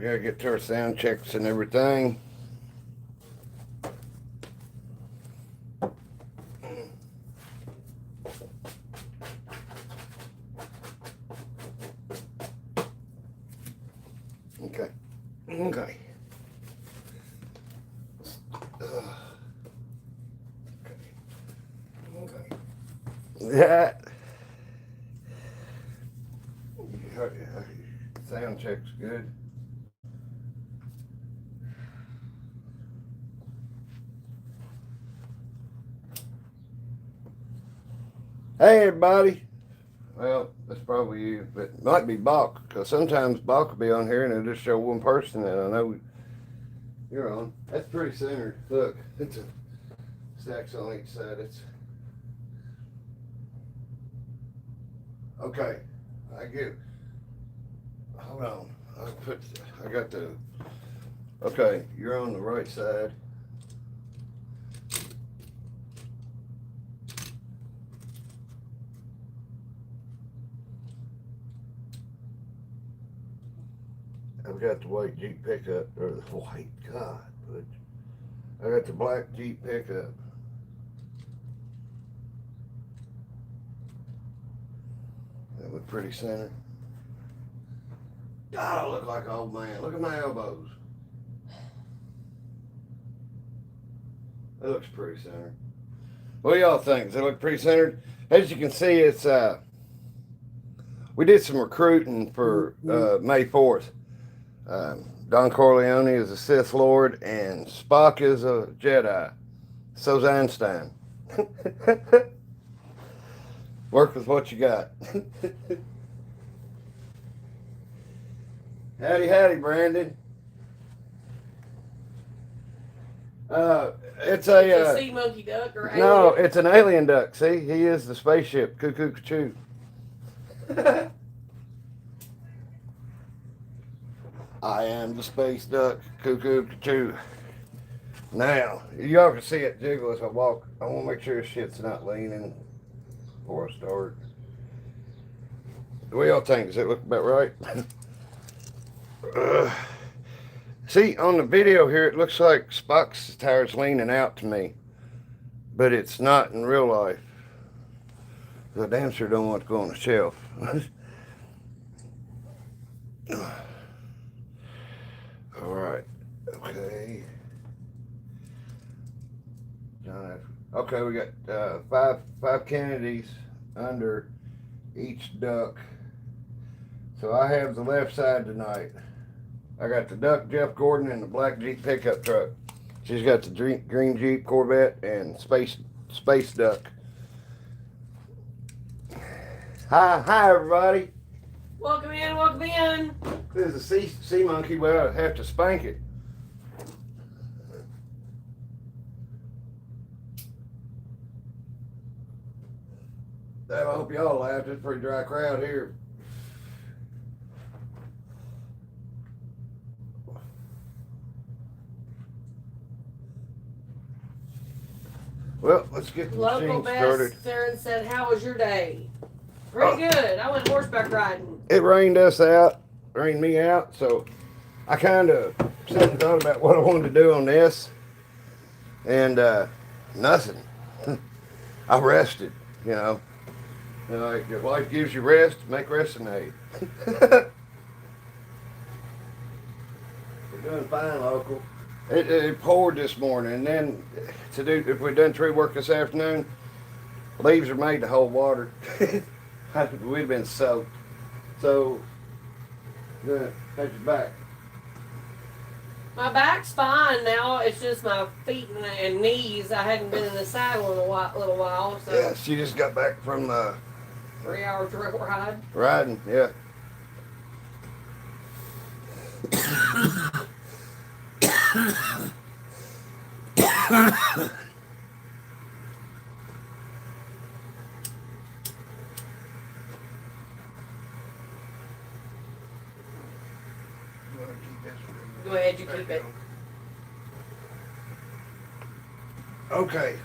gotta get to our sound checks and everything. Okay. Okay. Okay. That. Sound check's good. Hey everybody. Well, that's probably you, but it might be Bach, because sometimes Bach will be on here and it'll just show one person, and I know you're on. That's pretty centered. Look, it's a stacks on each side. It's okay. I get. Hold on. I got the. Okay, you're on the right side. I've got the white Jeep pickup, or the white, God, but I got the black Jeep pickup. That look pretty centered. God, I look like an old man. Look at my elbows. That looks pretty centered. What do y'all think? Does it look pretty centered? As you can see, it's we did some recruiting for May 4th. Don Corleone is a Sith Lord, and Spock is a Jedi. So's Einstein. Work with what you got. Howdy, howdy, Brandon. It's a sea monkey duck or alien? No, it's an alien duck. See, he is the spaceship. Cuckoo, choo. I am the space duck. Cuckoo, choo. Now, y'all can see it jiggle as I walk. I want to make sure this shit's not leaning before I start. What y'all think? Does it look about right? See, on the video here, it looks like Spock's tire's leaning out to me, but it's not in real life. The damn sure don't want to go on the shelf. All right. Okay. Okay, we got five Kennedys under each duck. So I have the left side tonight. I got the duck Jeff Gordon and the black Jeep pickup truck. She's got the green Jeep Corvette and space duck. Hi everybody. Welcome in, welcome in. This is a sea monkey. Well, I have to spank it. I hope y'all laughed. It's a pretty dry crowd here. Well, let's get the Local machine started. Best Sarah said, "How was your day?" Pretty good. I went horseback riding. It rained me out, so I kind of sat and thought about what I wanted to do on this, and nothing. I rested, you know. And like, if life gives you rest, make resting aid. We're doing fine, local. It poured this morning, and then if we'd done tree work this afternoon, leaves are made to hold water. We'd have been soaked. So, how's your back? My back's fine now. It's just my feet and knees. I hadn't been in the saddle in a little while. So Yeah, she just got back from the 3-hour ride. riding, yeah. Go ahead, you keep it. Okay.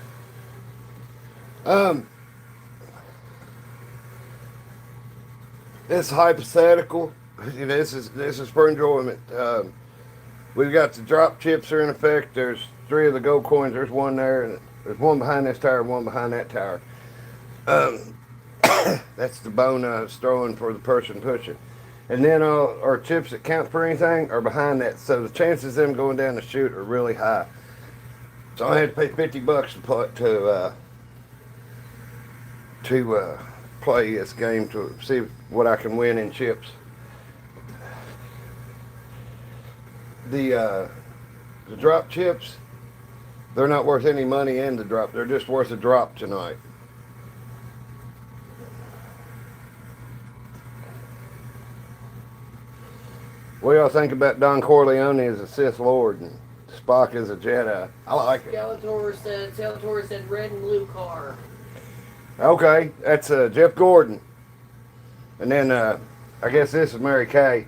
It's hypothetical. This is for enjoyment. We've got the drop chips are in effect. There's 3 of the gold coins. There's one there, and there's one behind this tower, one behind that tower. That's the bone I was throwing for the person pushing. And then our chips that count for anything are behind that. So the chances of them going down the chute are really high. So I had to pay $50 to play this game to see what I can win in chips. The drop chips, they're not worth any money in the drop. They're just worth a drop tonight. What do y'all think about Don Corleone as a Sith Lord and Spock as a Jedi? I like it. Skeletor said red and blue car. Okay, that's Jeff Gordon. And then I guess this is Mary Kay.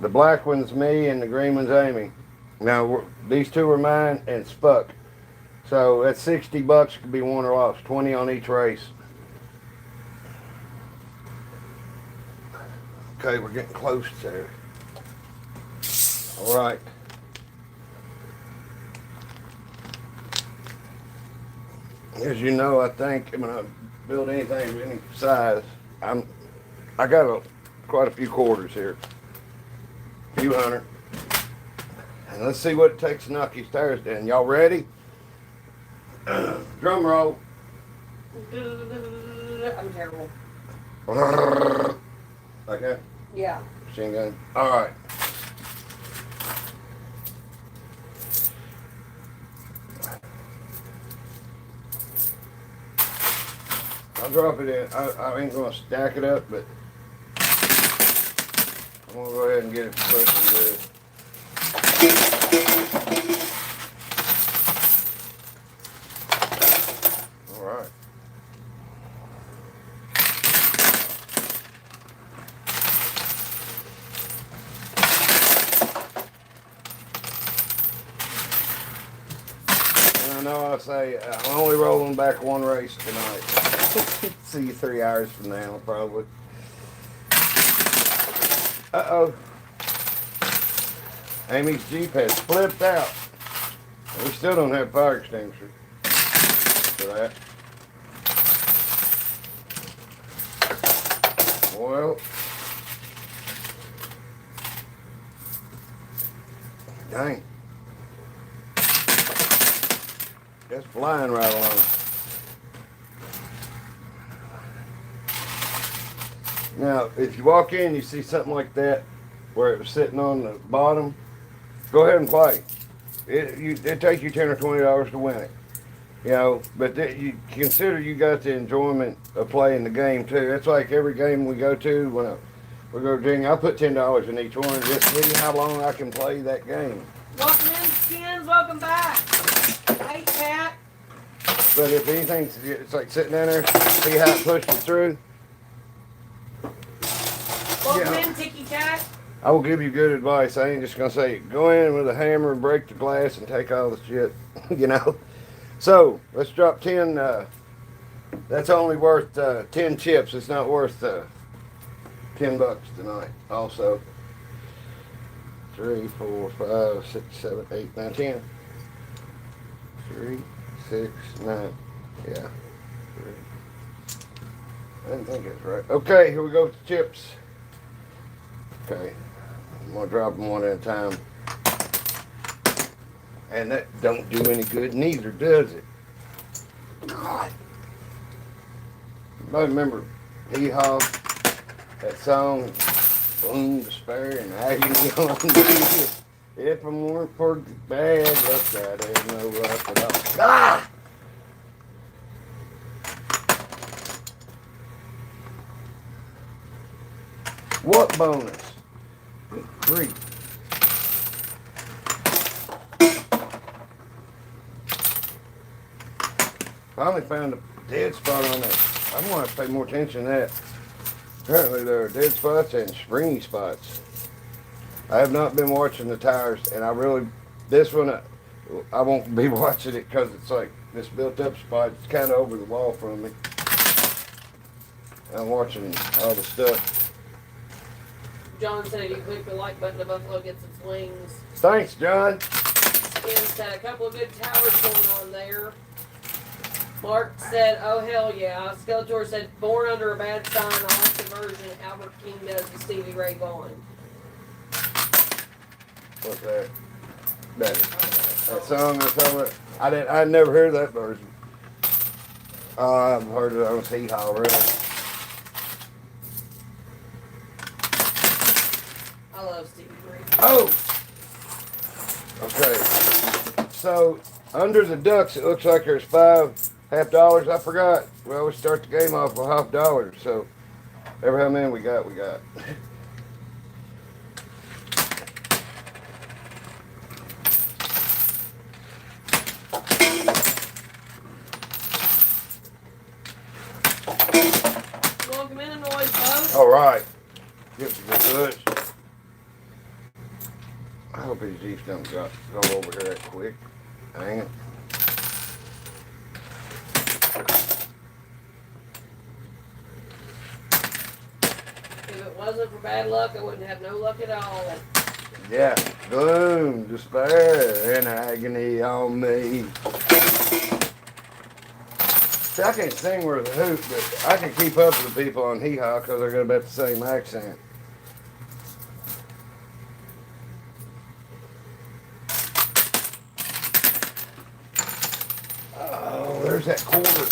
The black one's me and the green one's Amy. Now, these 2 are mine and Spuck. So that's $60 could be won or lost. 20 on each race. Okay, we're getting close there. All right. As you know, I think when I build anything of any size, I got quite a few quarters here. A few hundred. And let's see what it takes to knock these tires down. Y'all ready? Drum roll. I'm terrible. Like that? Yeah. Machine gun. All right. I'll drop it in. I ain't gonna stack it up, but I'm gonna go ahead and get it pushing good. All right. And I know I say I'm only rolling back one race tonight. See you 3 hours from now, probably. Uh-oh. Amy's Jeep has flipped out. We still don't have fire extinguisher for that. Well, dang. That's flying right along. Now, if you walk in, you see something like that, where it was sitting on the bottom, go ahead and play. It takes you $10 or $20 to win it, you know. But you consider you got the enjoyment of playing the game too. It's like every game we go to. When we go to Virginia, I put $10 in each one and just see how long I can play that game. Welcome in, Skins. Welcome back. Hey, Pat. But if anything, it's like sitting down there, see how it pushes through. Welcome in, Tiki Tat. I will give you good advice. I ain't just gonna say go in with a hammer and break the glass and take all the shit, you know. So let's drop 10. That's only worth 10 chips. It's not worth $10 tonight. Also, 3, 4, 5, 6, 7, 8, 9, 10. 3, 6, 9. Yeah. 3. I didn't think that's right. Okay, here we go with the chips. Okay, I'm gonna drop them one at a time. And that don't do any good neither, does it? God. I remember Hee Haw, that song, Boom, Despair, and Agony on me. If I weren't for the bad luck, I'd have no luck at all. Ah! What bonus? Good grief. Finally found a dead spot on that. I'm gonna have to pay more attention to that. Apparently there are dead spots and springy spots. I have not been watching the tires, and this one, I won't be watching it because it's like this built up spot. It's kind of over the wall from me. I'm watching all the stuff. John said if you click the like button, the buffalo gets its wings. Thanks, John. Ken said a couple of good towers going on there. Mark said, oh hell yeah. Skeletor said, born under a bad sign. I like the version Albert King does with Stevie Ray Vaughan. What's that? That song or something? I never heard that version. I've heard it on Hee Haw already. I love Stevie Ray. Oh! Okay. So, under the ducks, it looks like there's $5.50. I forgot. We always start the game off with $50. So, ever how many we got, we got. Welcome in the noise, folks. All right. Get some good. I hope his Jeeps don't go over here that quick. Hang it. If it wasn't for bad luck, I wouldn't have no luck at all. Yeah. Gloom, despair, and agony on me. See, I can't sing worth a hoot, but I can keep up with the people on Hee Haw because they're got about the same accent. Oh, there's that quarter.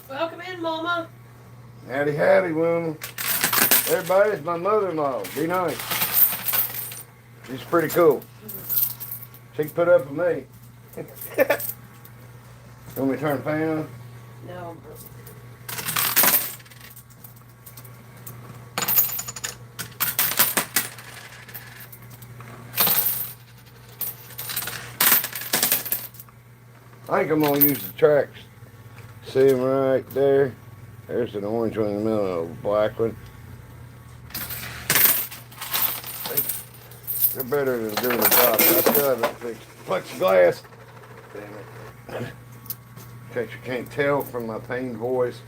Welcome in, Mama. Howdy, howdy, woman. Everybody's my mother-in-law. Be nice. She's pretty cool. She can put up with me. Want me to turn the fan on? No. I think I'm going to use the tracks. See them right there? There's an orange one in the middle and a black one. They're better than doing the job. I still haven't fixed plexiglass. Damn it. In case you can't tell from my pained voice,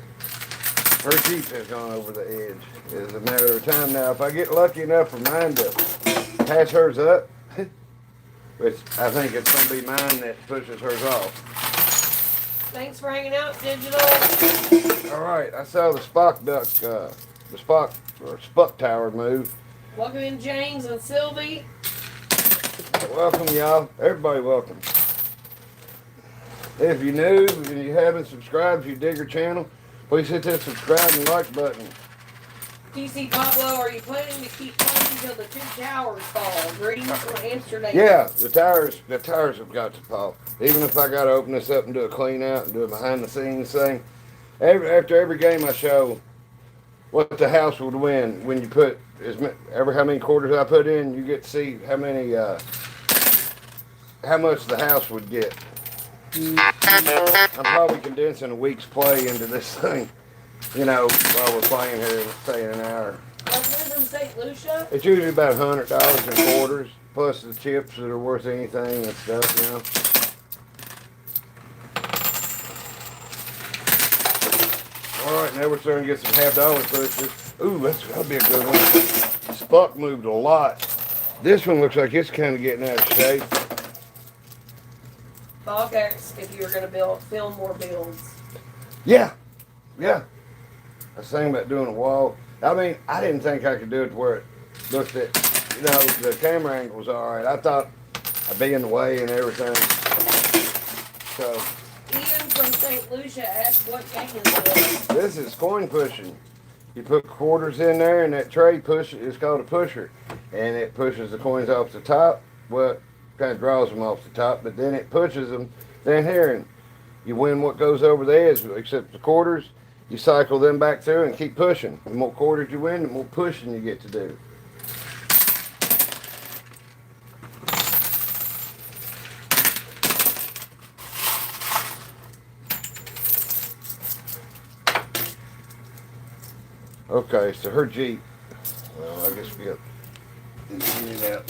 her Jeep has gone over the edge. It's a matter of time now. If I get lucky enough for mine to patch hers up, which I think it's going to be mine that pushes hers off. Thanks for hanging out, Digital. All right, I saw the Spock duck, the Spock tower move. Welcome in, James and Sylvie. Welcome, y'all. Everybody welcome. If you're new and you haven't subscribed, if you dig our channel, please hit that subscribe and like button. TC Pablo, are you planning to keep playing until the two towers fall? Greetings from Amsterdam. Yeah, the tires have got to pop. Even if I got to open this up and do a clean out and do a behind the scenes thing. After every game I show what the house would win when you put how many quarters I put in, you get to see how much the house would get. I'm probably condensing a week's play into this thing, while we're playing here, say in an hour. Welcome in from St. Lucia. It's usually about $100 in quarters, plus the chips that are worth anything and stuff, All right, now we're starting to get some $half pushes. Ooh, that'll be a good one. Spuck moved a lot. This one looks like it's kind of getting out of shape. Bob asked if you were going to film more builds. Yeah. I was thinking about doing a wall. I mean, I didn't think I could do it to where it looked at, the camera angle was all right. I thought I'd be in the way and everything. So. Ian from St. Lucia asked what game is this? This is coin pushing. You put quarters in there and that tray is called a pusher. And it pushes the coins off the top. Well, kind of draws them off the top, but then it pushes them down here and you win what goes over the edge, except the quarters. You cycle them back through and keep pushing. The more quarters you win, the more pushing you get to do. Okay, so her Jeep. Well, I guess we got these out.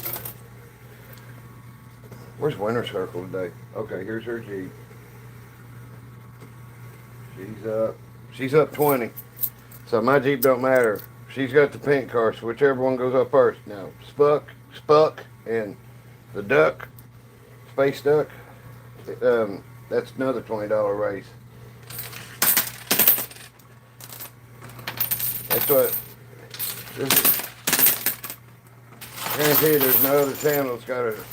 Where's Winter Circle today? Okay, here's her Jeep. She's up 20. So my Jeep don't matter. she's got the pink car, so whichever one goes up first. Now, Spuck, and the duck, space duck, that's another $20 race. That's what, this is, I guarantee you there's no other channel that's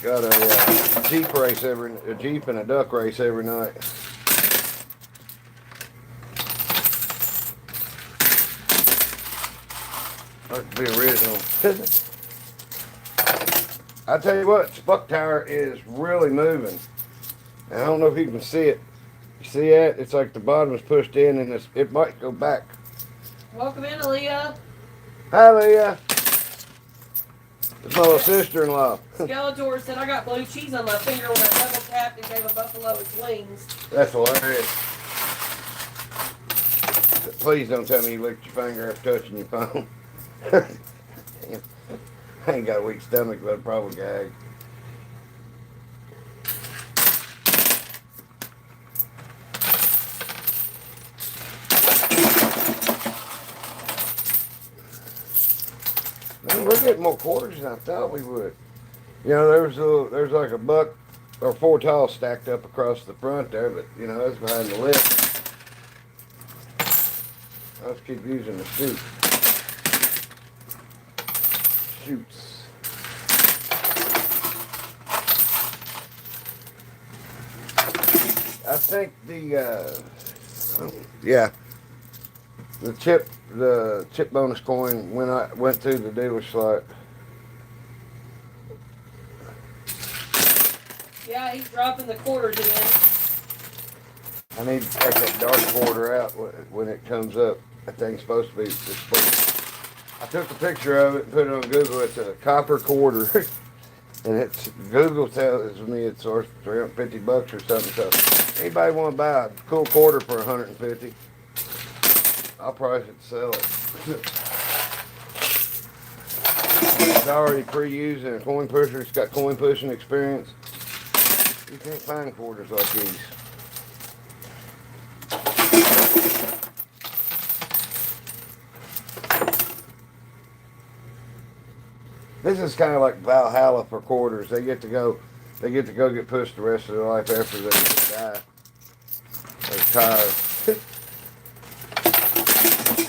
got a Jeep race a Jeep and a duck race every night. Like to be original. I tell you what, Spuck Tower is really moving. And I don't know if you can see it. You see that? It's like the bottom is pushed in and it might go back. Welcome in, Aaliyah. Hi, Leah. It's my little sister-in-law. Skeletor said, I got blue cheese on my finger when I double tapped and gave a buffalo its wings. That's hilarious. Please don't tell me you licked your finger after touching your phone. Damn. I ain't got a weak stomach, but I'd probably gag. Man, we're getting more quarters than I thought we would. You know, there's like a buck or 4 tiles stacked up across the front there, but you know, that's behind the lip. I'll just keep using the chute. Shoots. I think the chip bonus coin when I went through the dealer slot. Yeah, he's dropping the quarters in. I need to take that dark quarter out when it comes up. That thing's supposed to be. I took a picture of it and put it on Google. It's a copper quarter, and it's Google tells me it's worth $350 or something. So anybody want to buy a cool quarter for $150? I'll price it to sell it. It's already pre-used in a coin pusher. It's got coin pushing experience. You can't find quarters like these. This is kind of like Valhalla for quarters. They get to go get pushed the rest of their life after they die. They're tired.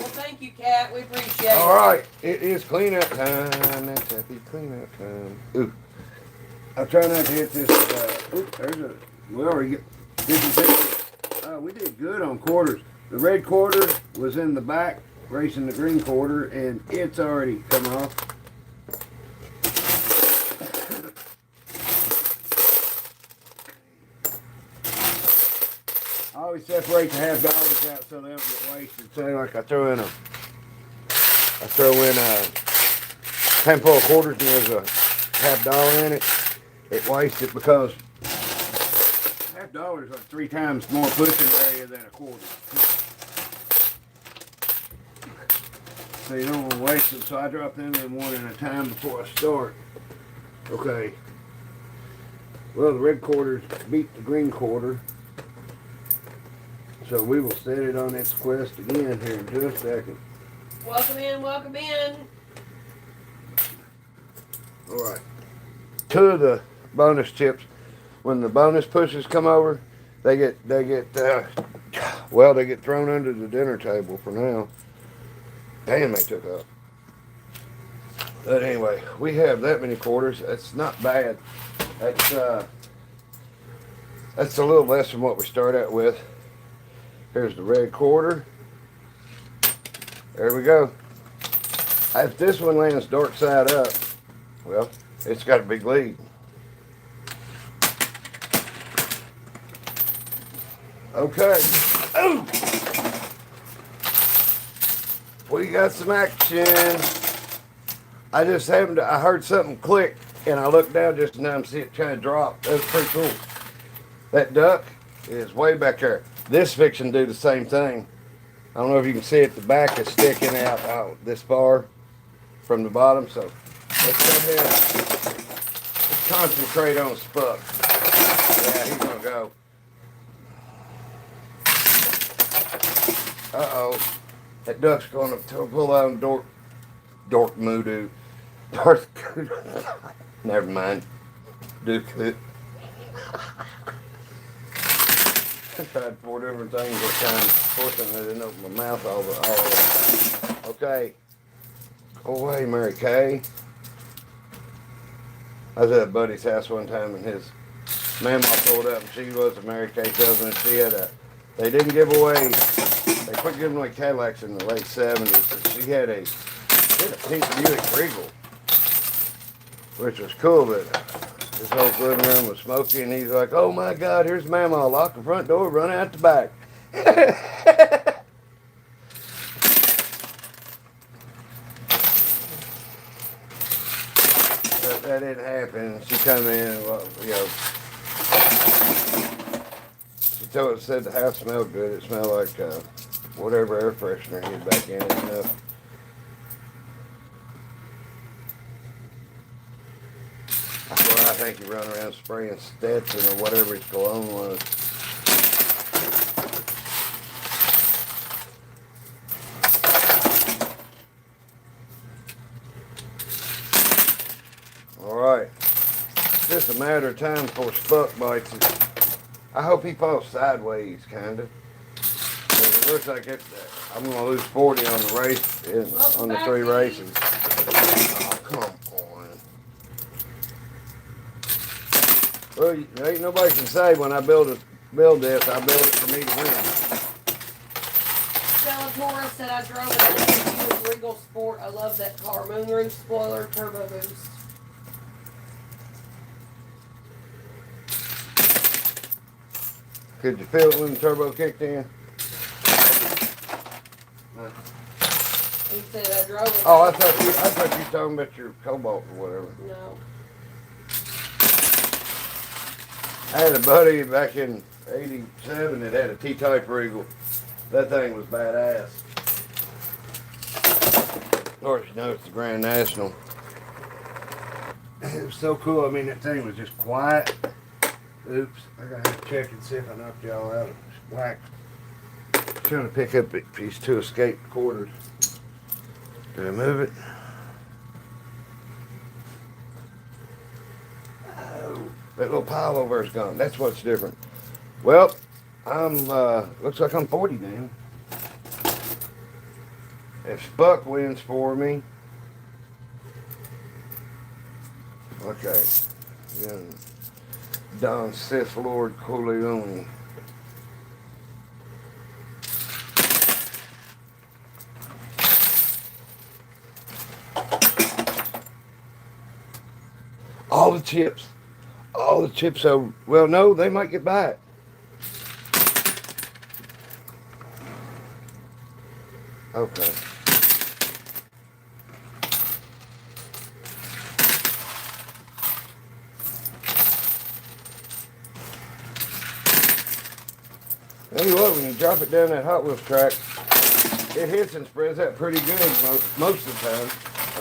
Well, thank you, Kat. We appreciate it. All right, it is cleanup time. That's happy cleanup time. Ooh, I'm trying not to hit this. We already get. We did good on quarters. The red quarter was in the back, racing the green quarter, and it's already come off. I always separate the $half out so they don't get wasted. Say like I throw in a handful of quarters and there's a $half in it. It wastes it because $half is like 3 times more pushing area than a quarter. So you don't want to waste them. So I drop them in one at a time before I start. Okay. Well, the red quarters beat the green quarter. So we will set it on its quest again here in just a second. Welcome in, welcome in. All right. 2 of the bonus chips. When the bonus pushes come over, they get thrown under the dinner table for now. Damn, they took up. But anyway, we have that many quarters. That's not bad. That's a little less than what we start out with. Here's the red quarter. There we go. If this one lands dark side up, well, it's got a big lead. Okay. Ooh! We got some action. I heard something click and I looked down just now and see it kind of drop. That's pretty cool. That duck is way back there. This fiction do the same thing. I don't know if you can see it. The back is sticking out this far from the bottom. So let's go ahead and let's concentrate on Spuck. Yeah, he's gonna go. Uh-oh. That duck's gonna pull out the door. Dork Moodoo. Darth Never mind. Duke it. I tried 4 different things at times. Fortunately, I didn't open my mouth all the way. Okay. Go away, Mary Kay. I was at a buddy's house one time and his mama pulled up and she was a Mary Kay salesman. She had they didn't give away, they quit giving away Cadillacs in the late 70s. And she had a pink Buick Regal, which was cool, but his whole living room was smoky and he's like, oh my God, here's Mama. Lock the front door, run out the back. That didn't happen. She come in, well, you know, she said the house smelled good. It smelled like whatever air freshener he had back in it, you know. That's why I think he run around spraying Stetson or whatever his cologne was. Alright. It's just a matter of time before Spuck bites it. I hope he falls sideways, kind of. It looks like I'm going to lose 40 on the race, on the 3 races. Oh, come on. Well, ain't nobody can say when I build this, I build it for me to win. Stella Torres said I drove it with Regal Sport. I love that car. Moonroof spoiler, turbo boost. Could you feel it when the turbo kicked in? He said I drove it. Oh, I thought you were talking about your Cobalt or whatever. No. I had a buddy back in '87 that had a T-type Regal. That thing was badass. Of course, you know it's the Grand National. It was so cool. I mean, that thing was just quiet. Oops, I gotta have to check and see if I knocked y'all out. It's whack. Trying to pick up these 2 escape quarters. Did I move it? Oh, that little pile over is gone. That's what's different. Well, looks like I'm 40 now. If Spuck wins for me, okay. Then Don Sith Lord Corleone. All the chips. So, well, no, they might get back. Okay. Tell you what, when you drop it down that Hot Wheels track, it hits and spreads out pretty good most of the time.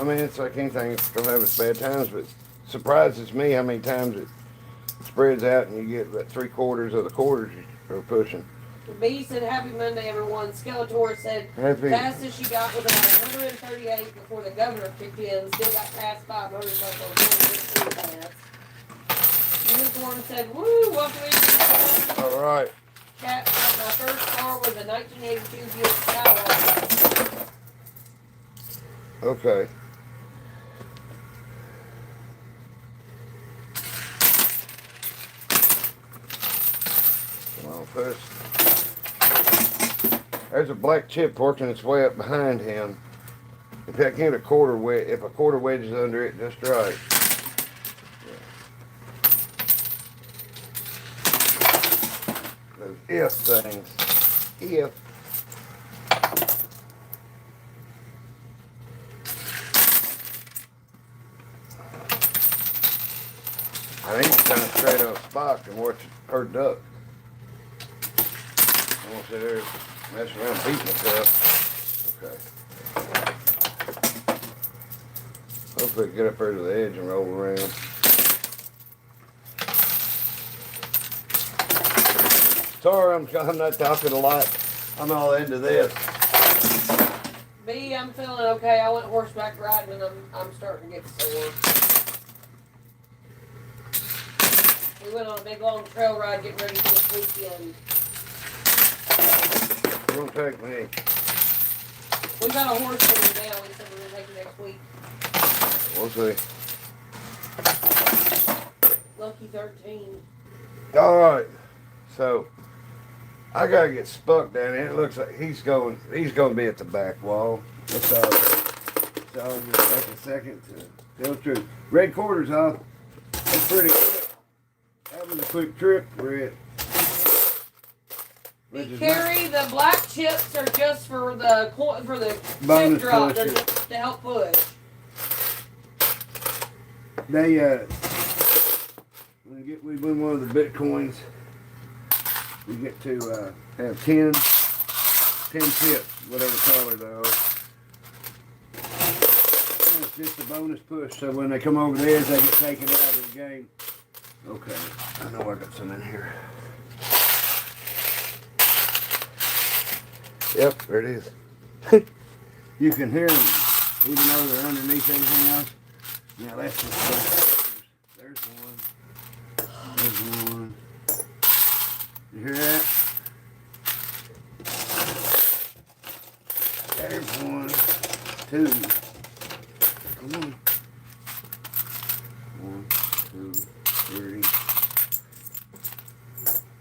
I mean, it's like anything, it's gonna have its bad times, but it surprises me how many times it spreads out and you get about 3/4 of the quarters you're pushing. B said, happy Monday, everyone. Skeletor said, fastest she got was about 138 before the governor kicked in. Still got past 5 motorcycles. Unicorn said, woo, welcome in. All right. Cat, my first car was a 1982 Buick Skylark. Okay. Come on, push. There's a black chip working its way up behind him. If I get a quarter wedge, if a quarter wedge is under it, just right. Those if things. If. I need to kind of straight on Spock and watch her duck. I won't sit there messing around beating myself. Okay. Hopefully get up there to the edge and roll around. Sorry, I'm not talking a lot. I'm all into this. Me, I'm feeling okay. I went horseback riding and I'm starting to get sore. We went on a big long trail ride getting ready for this weekend. It won't take me. We got a horse for me now. We said we're going to take it next week. We'll see. Lucky 13. Alright. So I gotta get Spuck down here. It looks like he's going to be at the back wall. That's all. So I'll just take a second to tell the truth. Red quarters off. That's pretty quick. That was a quick trip, Red. Carrie, the black chips are just for the bonus chip drop. push. They're just to help push. They we win one of the Bitcoins. We get to have 10 chips, whatever color they are. And it's just a bonus push, so when they come over the edge, they get taken out of the game. Okay, I know I got some in here. Yep, there it is. You can hear them, even though they're underneath everything else. Now that's just there's one. There's one. You hear that? There's one. Two. Come on. 1, 2, 3.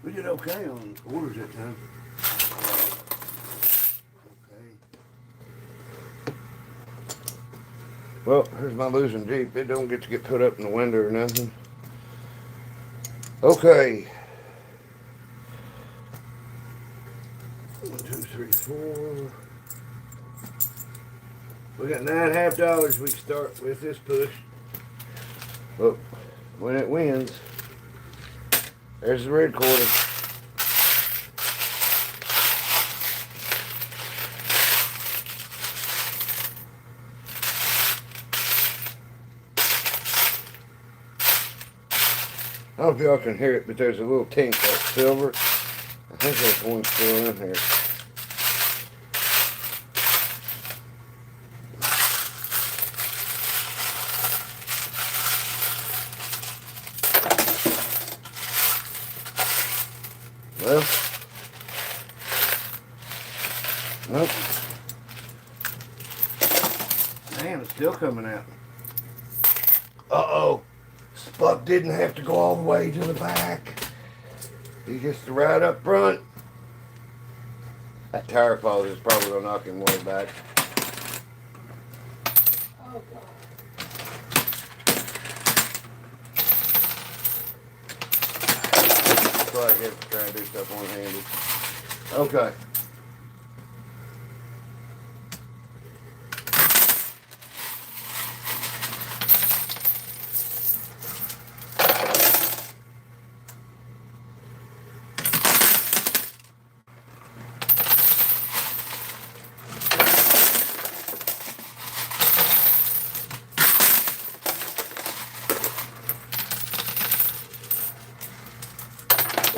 We did okay on quarters that time. Well, here's my losing Jeep. It don't get to get put up in the window or nothing. Okay. 1, 2, 3, 4. We got $9.50 we can start with this push. Look, when it wins, there's the red quarter. I don't know if y'all can hear it, but there's a little tink of silver. I think there's one still in here. Well, nope. Man, it's still coming out. Uh-oh. Spuck didn't have to go all the way to the back. He gets to ride up front. That tire pause is probably going to knock him way back. Oh, God. That's why I get to try and do stuff one-handed. Okay.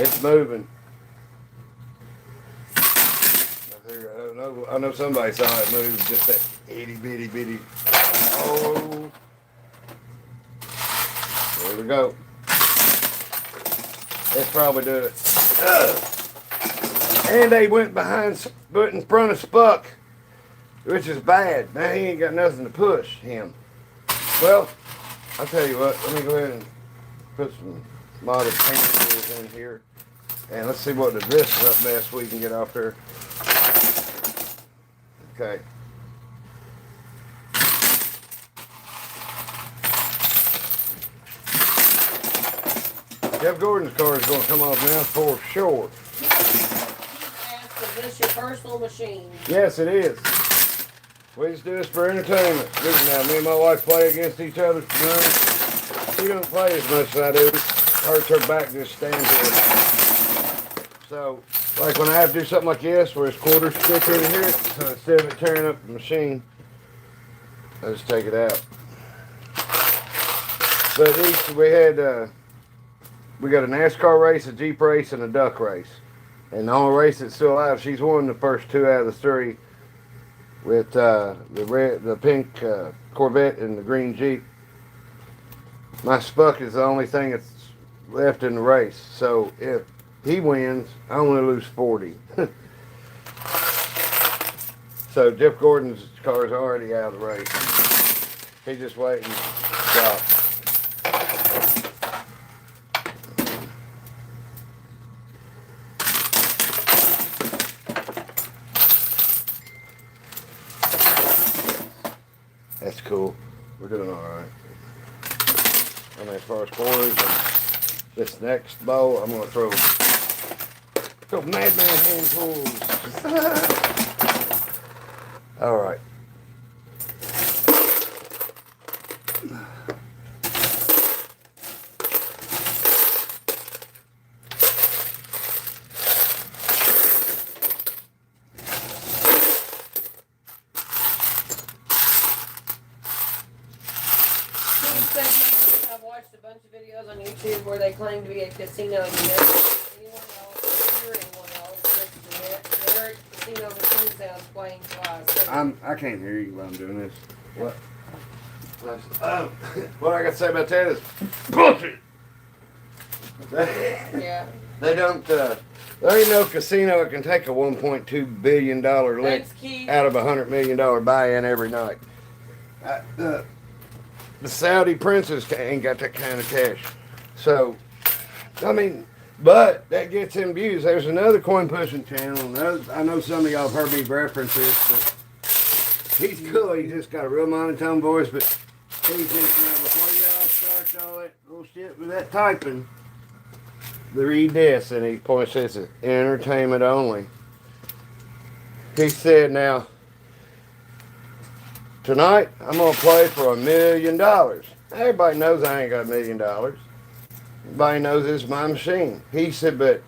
It's moving. I know somebody saw it move, just that itty bitty bitty. Oh. There we go. Let's probably do it. And they went in front of Spuck, which is bad. Now he ain't got nothing to push him. Well, I'll tell you what, let me go ahead and put some modded paint in here. And let's see what the drift up mess we can get off there. Okay. Jeff Gordon's car is going to come off now for sure. Is this your personal machine? Yes, it is. We just do this for entertainment. Listen now, me and my wife play against each other. She don't play as much as I do. Hurts her back just standing here. So, like when I have to do something like this, where it's quarters stick in here, so instead of it tearing up the machine, I just take it out. But we got a NASCAR race, a Jeep race, and a duck race. And the only race that's still alive, she's won the first 2 out of the 3. with the pink Corvette and the green Jeep. My Spuck is the only thing that's left in the race. So if he wins, I only lose 40. So Jeff Gordon's car is already out of the race. He's just waiting to stop. That's cool. We're doing all right. I mean, as far as quarters and this next bowl, I'm gonna throw madman hand tools. All right. I've watched a bunch of videos on YouTube where they claim to be a casino and anyone else, hear anyone else, just their casino machine sounds playing twice. I can't hear you while I'm doing this. What? What I got to say about that is bullshit. Yeah. They don't. There ain't no casino that can take a $1.2 billion lick out of a $100 million buy-in every night. The Saudi princes ain't got that kind of cash. So, I mean, but that gets him views. There's another coin pushing channel. I know some of y'all have heard me reference this, but he's cool. He's just got a real monotone voice, but he's just now, before y'all start all that bullshit with that typing, read this, and he points this as entertainment only. He said, now, tonight, I'm going to play for $1 million. Everybody knows I ain't got $1 million. Everybody knows this is my machine. He said, but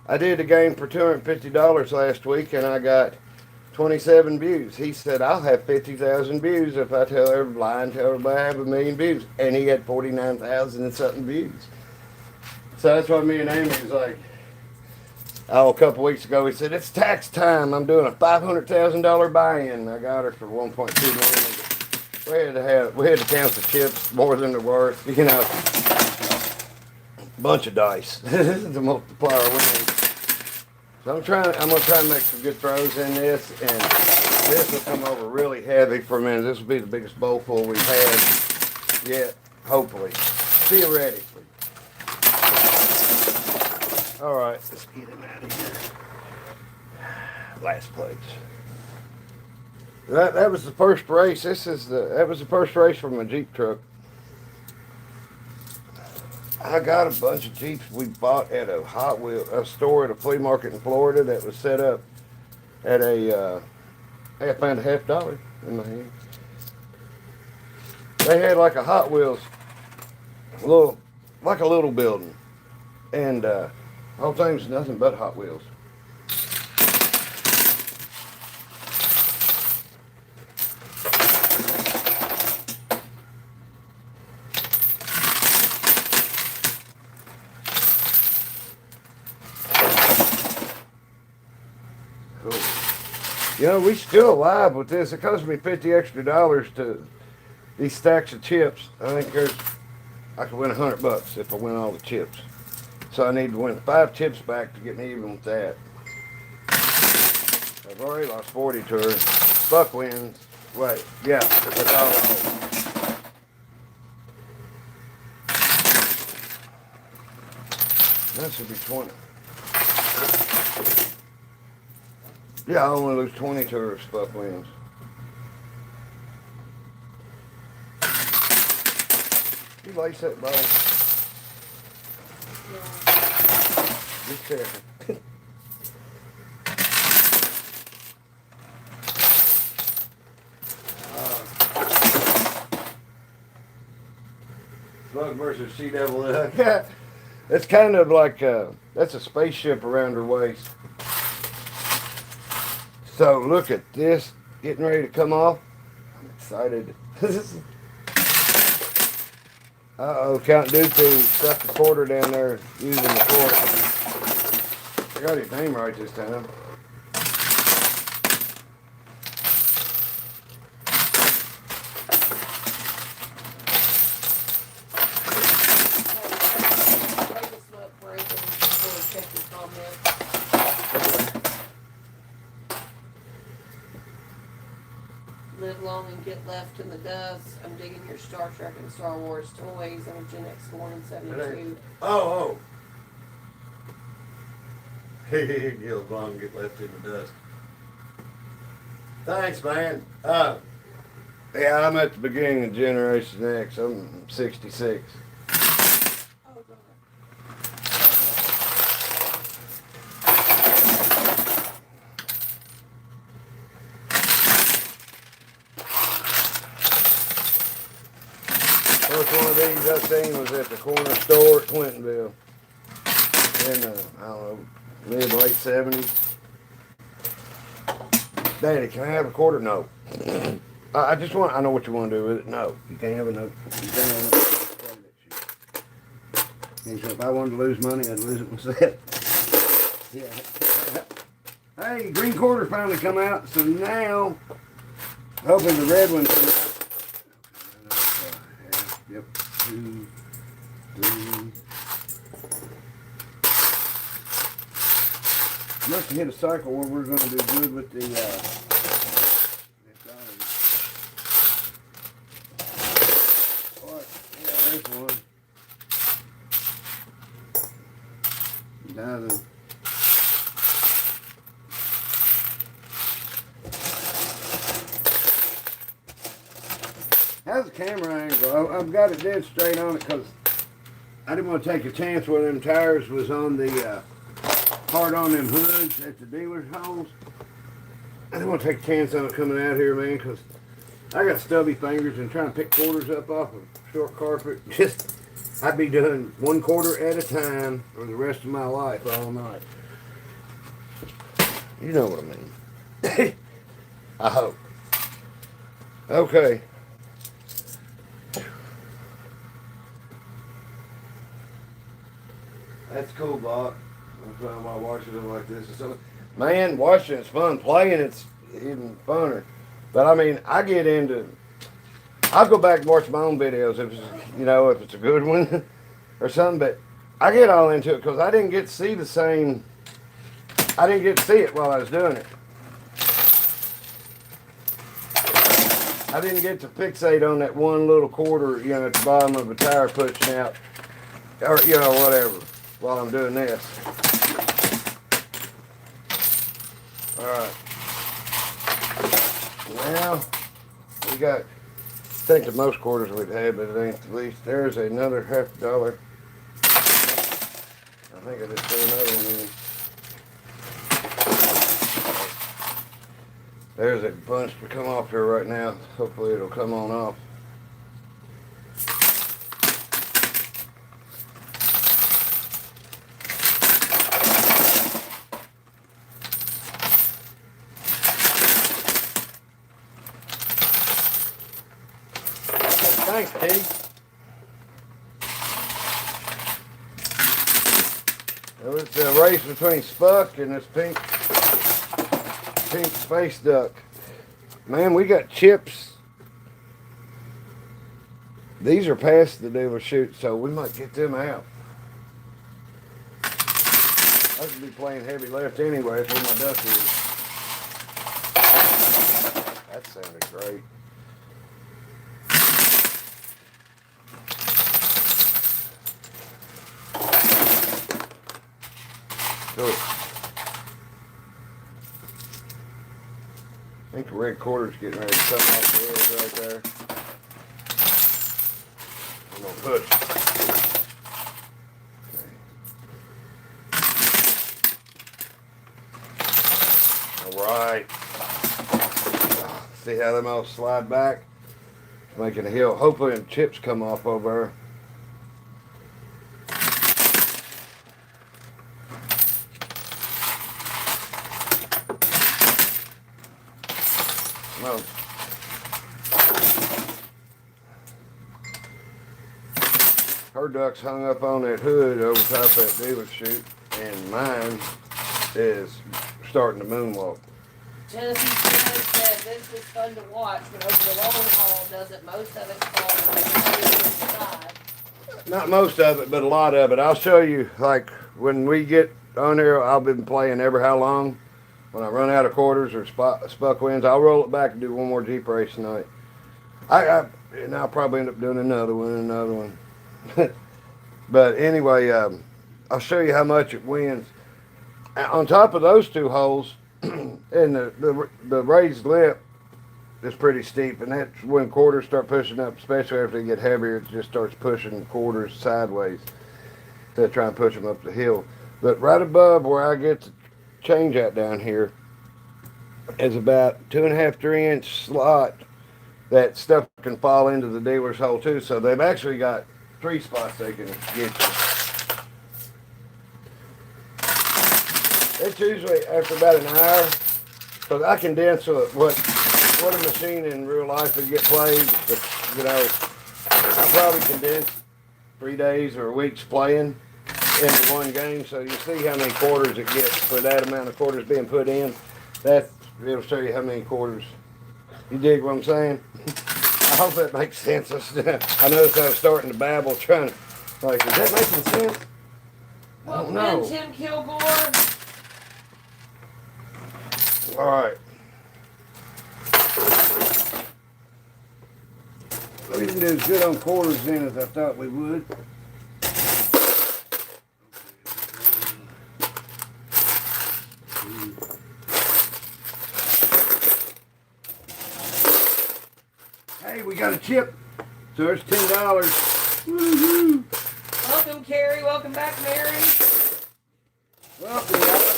I did the game for $250 last week, and I got 27 views. He said, I'll have 50,000 views if I tell everybody I have 1 million views. And he had 49,000 and something views. So that's why me and Amy was like, a couple weeks ago, he said, it's tax time. I'm doing a $500,000 buy-in. I got her for 1.2 million. We had to count the chips more than they're worth. You know, bunch of dice. The multiplier wins. So I'm gonna try to make some good throws in this, and this will come over really heavy for a minute. This will be the biggest bowl full we've had yet, hopefully, theoretically. All right, let's get him out of here. Last place. That was the first race. That was the first race for my Jeep truck. I got a bunch of Jeeps we bought at a store at a flea market in Florida that was set up at I found a $50 in my hand. They had like a Hot Wheels, like a little building, and whole thing's nothing but Hot Wheels. Cool. You know, we still alive with this. It cost me $50 extra to these stacks of chips. I think I could win $100 if I win all the chips. So I need to win 5 chips back to get me even with that. I've already lost 40 to her. Buck wins. Wait, yeah, that's all. That should be 20. Yeah, I only lose 20 to her. Buck wins. You lace that bowl. Just checking. Slug versus Sea Devil. It's kind of like that's a spaceship around her waist. So look at this getting ready to come off. I'm excited. Uh-oh, Count Dooku stuck the quarter down there using the fork. I got his name right this time. long and get left in the dust. I'm digging your Star Trek and Star Wars toys. I'm a Gen X1 and 72. Oh. Get long and get left in the dust. Thanks, man. Yeah, I'm at the beginning of Generation X. I'm 66. First one of these I seen was at the corner store at Clintonville in, I don't know, mid-late 70s. Daddy, can I have a quarter? No. I know what you want to do with it. No, you can't have a note. You can't have a note. He said, if I wanted to lose money, I'd lose it myself. Yeah. Hey, green quarter finally come out, so now, hoping the red one come out. Yep, 2, 3. Must have hit a cycle where we're going to do good with the there's one. Dozen. How's the camera angle? I've got it dead straight on it because I didn't want to take a chance where them tires was on the hard on them hoods at the dealer's homes. I didn't want to take a chance on it coming out here, man, because I got stubby fingers and trying to pick quarters up off of short carpet. Just, I'd be doing 1 quarter at a time for the rest of my life all night. You know what I mean. I hope. Okay. That's cool, Bob. I'm trying my washing it like this. So, man, washing it's fun. Playing it's even funner. But I mean, I get into. I'll go back and watch my own videos if it's, if it's a good one or something. But I get all into it because I didn't get to see the same. I didn't get to see it while I was doing it. I didn't get to fixate on that one little quarter, at the bottom of a tire pushing out, or whatever, while I'm doing this. All right. Now we got. I think the most quarters we'd have, but it ain't the least. There's another $50. I think I just threw another one in. There's a bunch to come off here right now. Hopefully it'll come on off. Thanks, Kitty. Well, it's a race between Spuck and this pink space duck. Man, we got chips. These are past the dealer chute, so we might get them out. I should be playing heavy left anyway. That's where my duck is. That sounded great. Good. I think the red quarter's getting ready to come off the edge right there. I'm gonna push. Okay. All right. See how them all slide back? Making a hill. Hopefully the chips come off over there. No. Her duck's hung up on that hood over top of that dealer chute, and mine is starting to moonwalk. Tennessee said this is fun to watch, but over the long haul, doesn't most of it fall inside? Not most of it, but a lot of it. I'll show you, like, when we get on there, I've been playing ever how long. When I run out of quarters or spuck wins, I'll roll it back and do one more Jeep race tonight. And I'll probably end up doing another one. But anyway, I'll show you how much it wins. On top of those two holes, and the raised lip is pretty steep, and that's when quarters start pushing up, especially after they get heavier. It just starts pushing quarters sideways to try and push them up the hill. But right above where I get the change at down here is about 2.5, 3 inch slot that stuff can fall into the dealer's hole too. So they've actually got 3 spots they can get you. It's usually after about an hour, so I condense what a machine in real life would get played. But, you know, I probably condense 3 days or a week's playing into one game, so you see how many quarters it gets for that amount of quarters being put in. It'll show you how many quarters. You dig what I'm saying? I hope that makes sense. I noticed I was starting to babble, trying to, like, is that making sense? I don't know. Tim Kilgore. All right. We didn't do as good on quarters then as I thought we would. Hey, we got a chip. So there's $10. Woo-hoo. Welcome, Carrie. Welcome back, Mary. Welcome, y'all.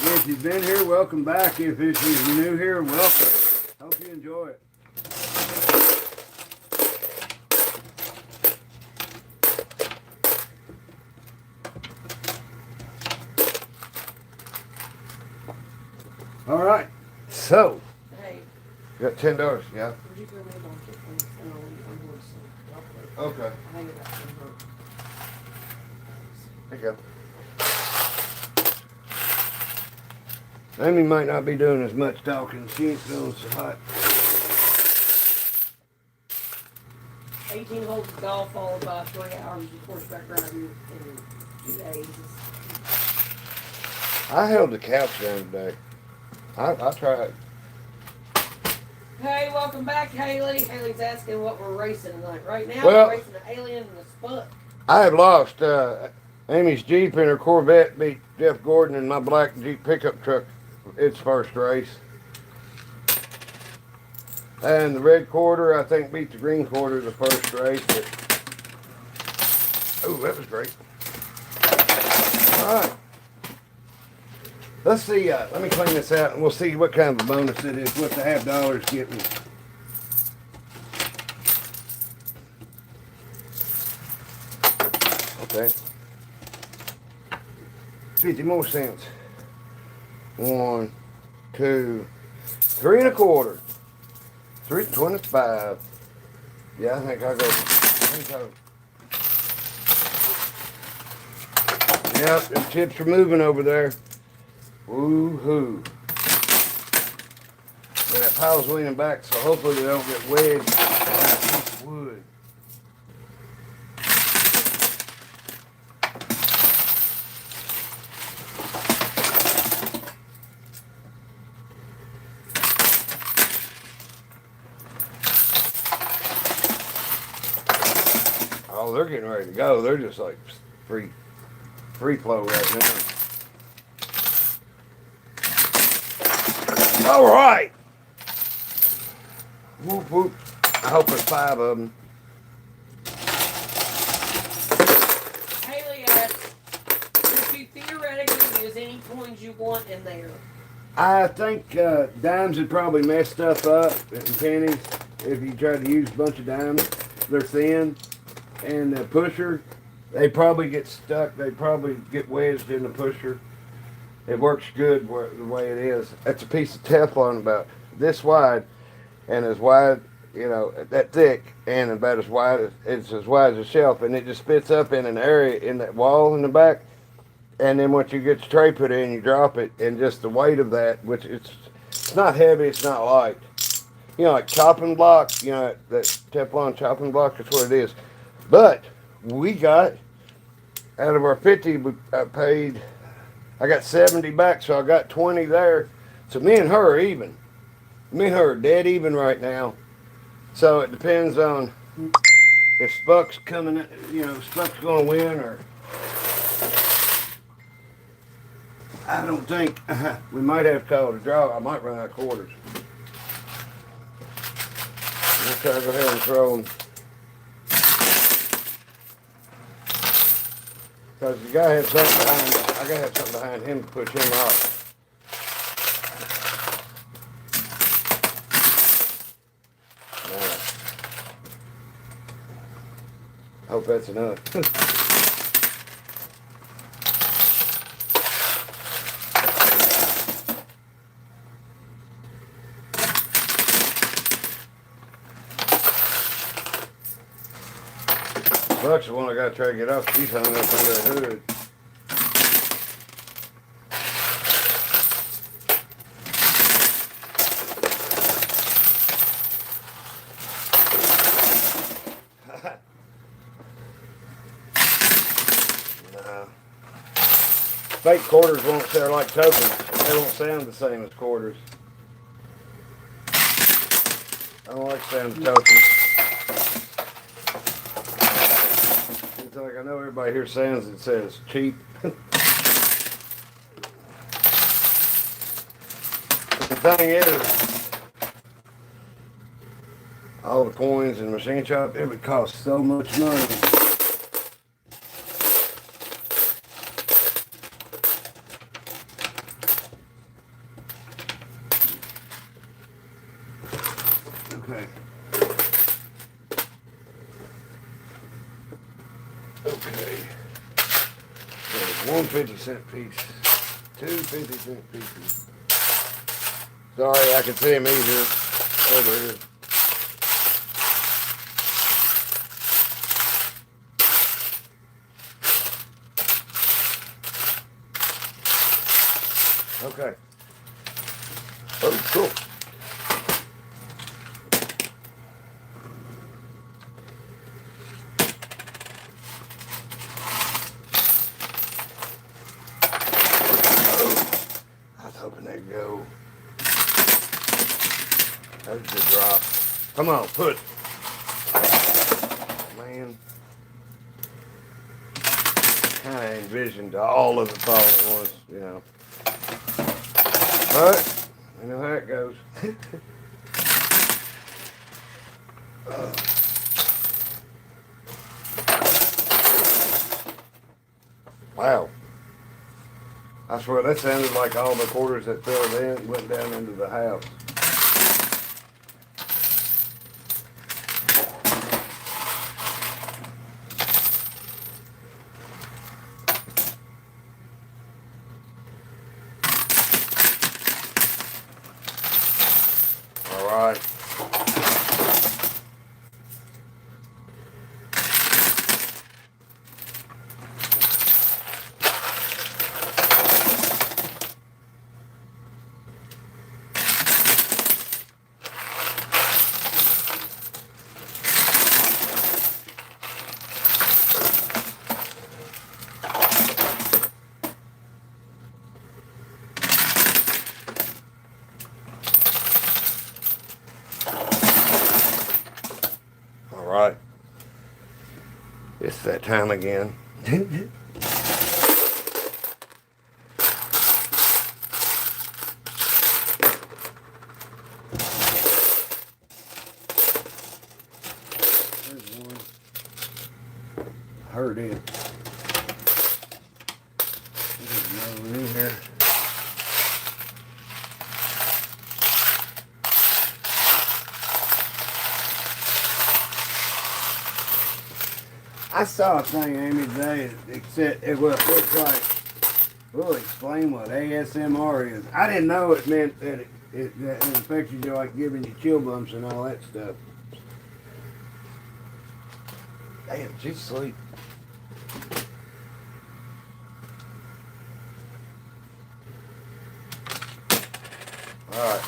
If you've been here, welcome back. If you're new here, welcome. Hope you enjoy it. All right. So, Hey. you got $10, yeah? Would you go make on chicken? I'm going to see. Okay. I think that's There you go. Amy might not be doing as much talking. She ain't feeling so hot. 18 holes of golf followed by 3 hours of horseback riding in 2 days. I held the couch down today. I tried. Hey, welcome back, Haley. Haley's asking what we're racing tonight. Right now, Well, we're racing the Alien and the Spud. I have lost. Amy's Jeep and her Corvette beat Jeff Gordon in my black Jeep pickup truck its first race. And the red quarter, I think, beat the green quarter the first race. But, oh, that was great. All right. Let's see. Let me clean this out, and we'll see what kind of a bonus it is. What the $50 get me. Okay. 50 more cents. 1, 2, 3 1/4. 3.25. Yeah, I think I'll go. Yep, the chips are moving over there. Woo-hoo. And that pile's leaning back, so hopefully they don't get wedged on that piece of wood. Oh, they're getting ready to go. They're just like free flow right now. All right. Whoop, whoop. I hope there's 5 of them. Haley asks, if you theoretically use any coins you want in there. I think dimes would probably mess stuff up, and pennies. If you try to use a bunch of dimes, they're thin. And the pusher, they probably get stuck. They probably get wedged in the pusher. It works good the way it is. That's a piece of Teflon about this wide, and as wide, you know, that thick, and about as wide. It's as wide as a shelf, and it just spits up in an area in that wall in the back. And then once you get the tray put in, you drop it, and just the weight of that, which it's not heavy, it's not light. You know, like chopping block. You know, that Teflon chopping block. That's what it is. But we got Out of our 50 I paid, I got 70 back, so I got 20 there. So me and her are even. Me and her are dead even right now. So it depends on if Spuck's coming, Spuck's going to win, or I don't think. We might have to call it a draw. I might run out of quarters. We'll try to go ahead and throw them. Because you gotta have something behind, I gotta have something behind him to push him off. I hope that's enough. Buck's the one I gotta try to get off. He's hung up under the hood. No. Fake quarters won't sound like tokens. They won't sound the same as quarters. I don't like the sound of tokens. It's like I know everybody here sounds it says cheap. The thing is, all the coins in the machine shop, it would cost so much money. Okay. Okay. So 1 50-cent piece, 2 50-cent pieces. Sorry, I can see him easier over here. Okay. Oh, cool. Hoping they go. That's a good drop. Come on, put. Man. Kind of envisioned all of it falling at once, you know. But, you know how it goes. Wow. I swear that sounded like all the quarters that fell in went down into the house. All right. Right. It's that time again. There's one. Heard it. There's another one in here. I saw a thing, Amy, today. It said it looks like. We'll explain what ASMR is. I didn't know it meant that it affected you, like giving you chill bumps and all that stuff. Damn, she's asleep. All right.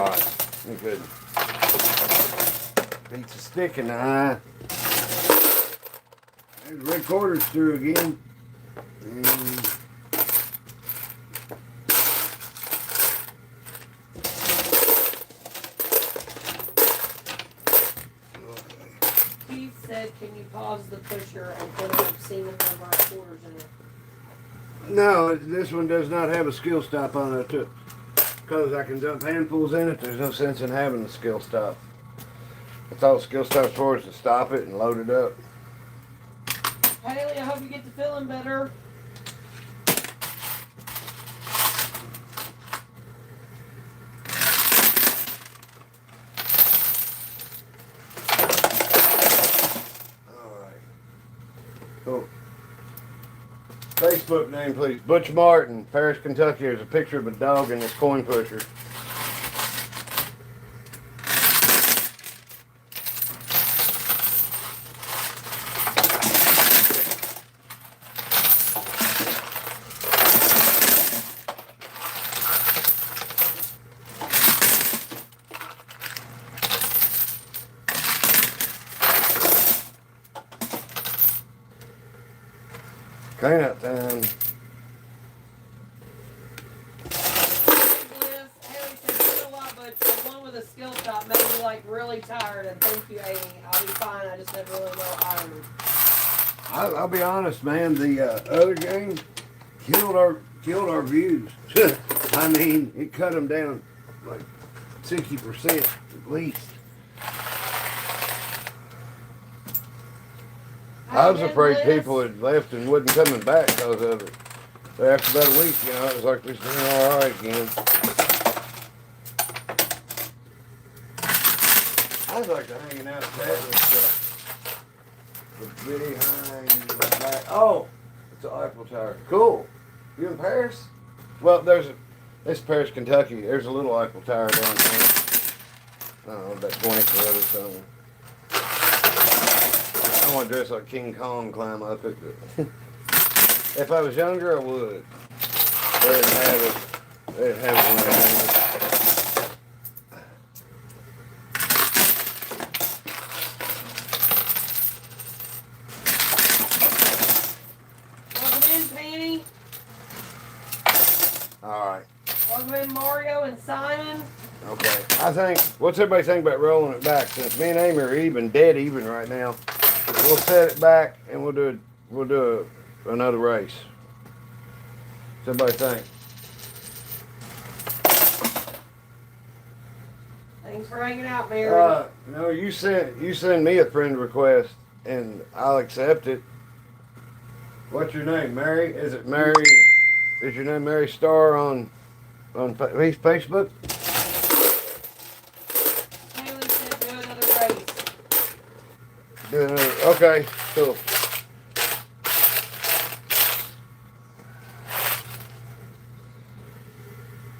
Alright, we good. Beats a stick in the eye. There's the recorder's through again. And Keith said, can you pause the pusher and put an obscene number of quarters in it? no, this one does not have a skill stop on it. Because I can dump handfuls in it, there's no sense in having a skill stop. That's all the skill stop's for, is to stop it and load it up. Haley, I hope you get to feeling better. Alright. Cool. Facebook name, please. Butch Martin, Paris, Kentucky. There's a picture of a dog in this coin pusher. Clean up time. Haley said, "Good a lot, but the one with a skill stop made me like really tired." And thank you, Amy. I'll be fine. I just have really low iron. I'll be honest, man. The other game killed our views. I mean, it cut them down like 60% at least. I was afraid people had left and wasn't coming back because of it. But after about a week, you know, it was like we was doing all right again. I was like hanging out chatting and stuff. Behind the back. Oh, it's an Eiffel Tower. Cool. You in Paris? Well, it's Paris, Kentucky. There's a little Eiffel Tower down there. I don't know, about 20 foot or something. I want to dress like King Kong, climb up it. If I was younger, I would. They'd have it. They'd have it when I was younger. Welcome in, Penny. All right. Welcome in, Mario and Simon. Okay. I think. What's everybody think about rolling it back? Since me and Amy are dead even right now. We'll set it back and we'll do another race. What's everybody think? Thanks for hanging out, Mary. No, you send me a friend request and I'll accept it. What's your name, Mary? Is it Mary? Is your name Mary Starr on Facebook? Haley said, do another race. Okay, cool.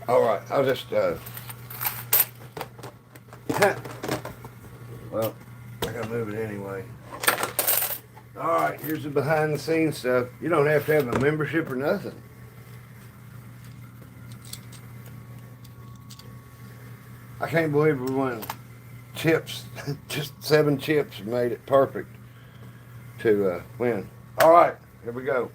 All right, I'll just well, I gotta move it anyway. All right, here's the behind the scenes stuff. You don't have to have a membership or nothing. I can't believe we won chips. Just 7 chips made it perfect to win. All right, here we go.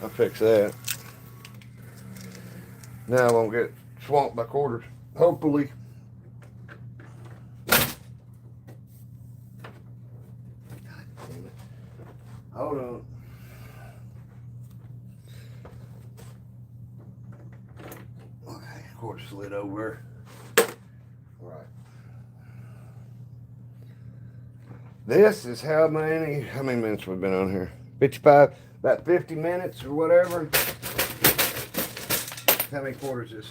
I'll fix that. Now I won't get swamped by quarters. Hopefully. Hold on. Okay, quarter slid over. All right. This is how many minutes we've been on here? 55, about 50 minutes or whatever. How many quarters this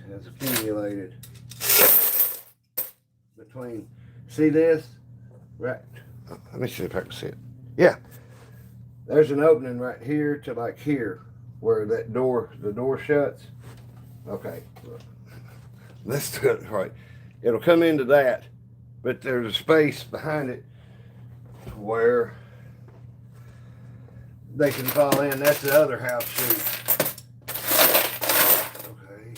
has accumulated between, see this? Right. Oh, let me see if I can see it. Yeah. There's an opening right here to like here where the door shuts. Okay. Let's do it right. It'll come into that, but there's a space behind it where they can fall in. That's the other house chute. Okay.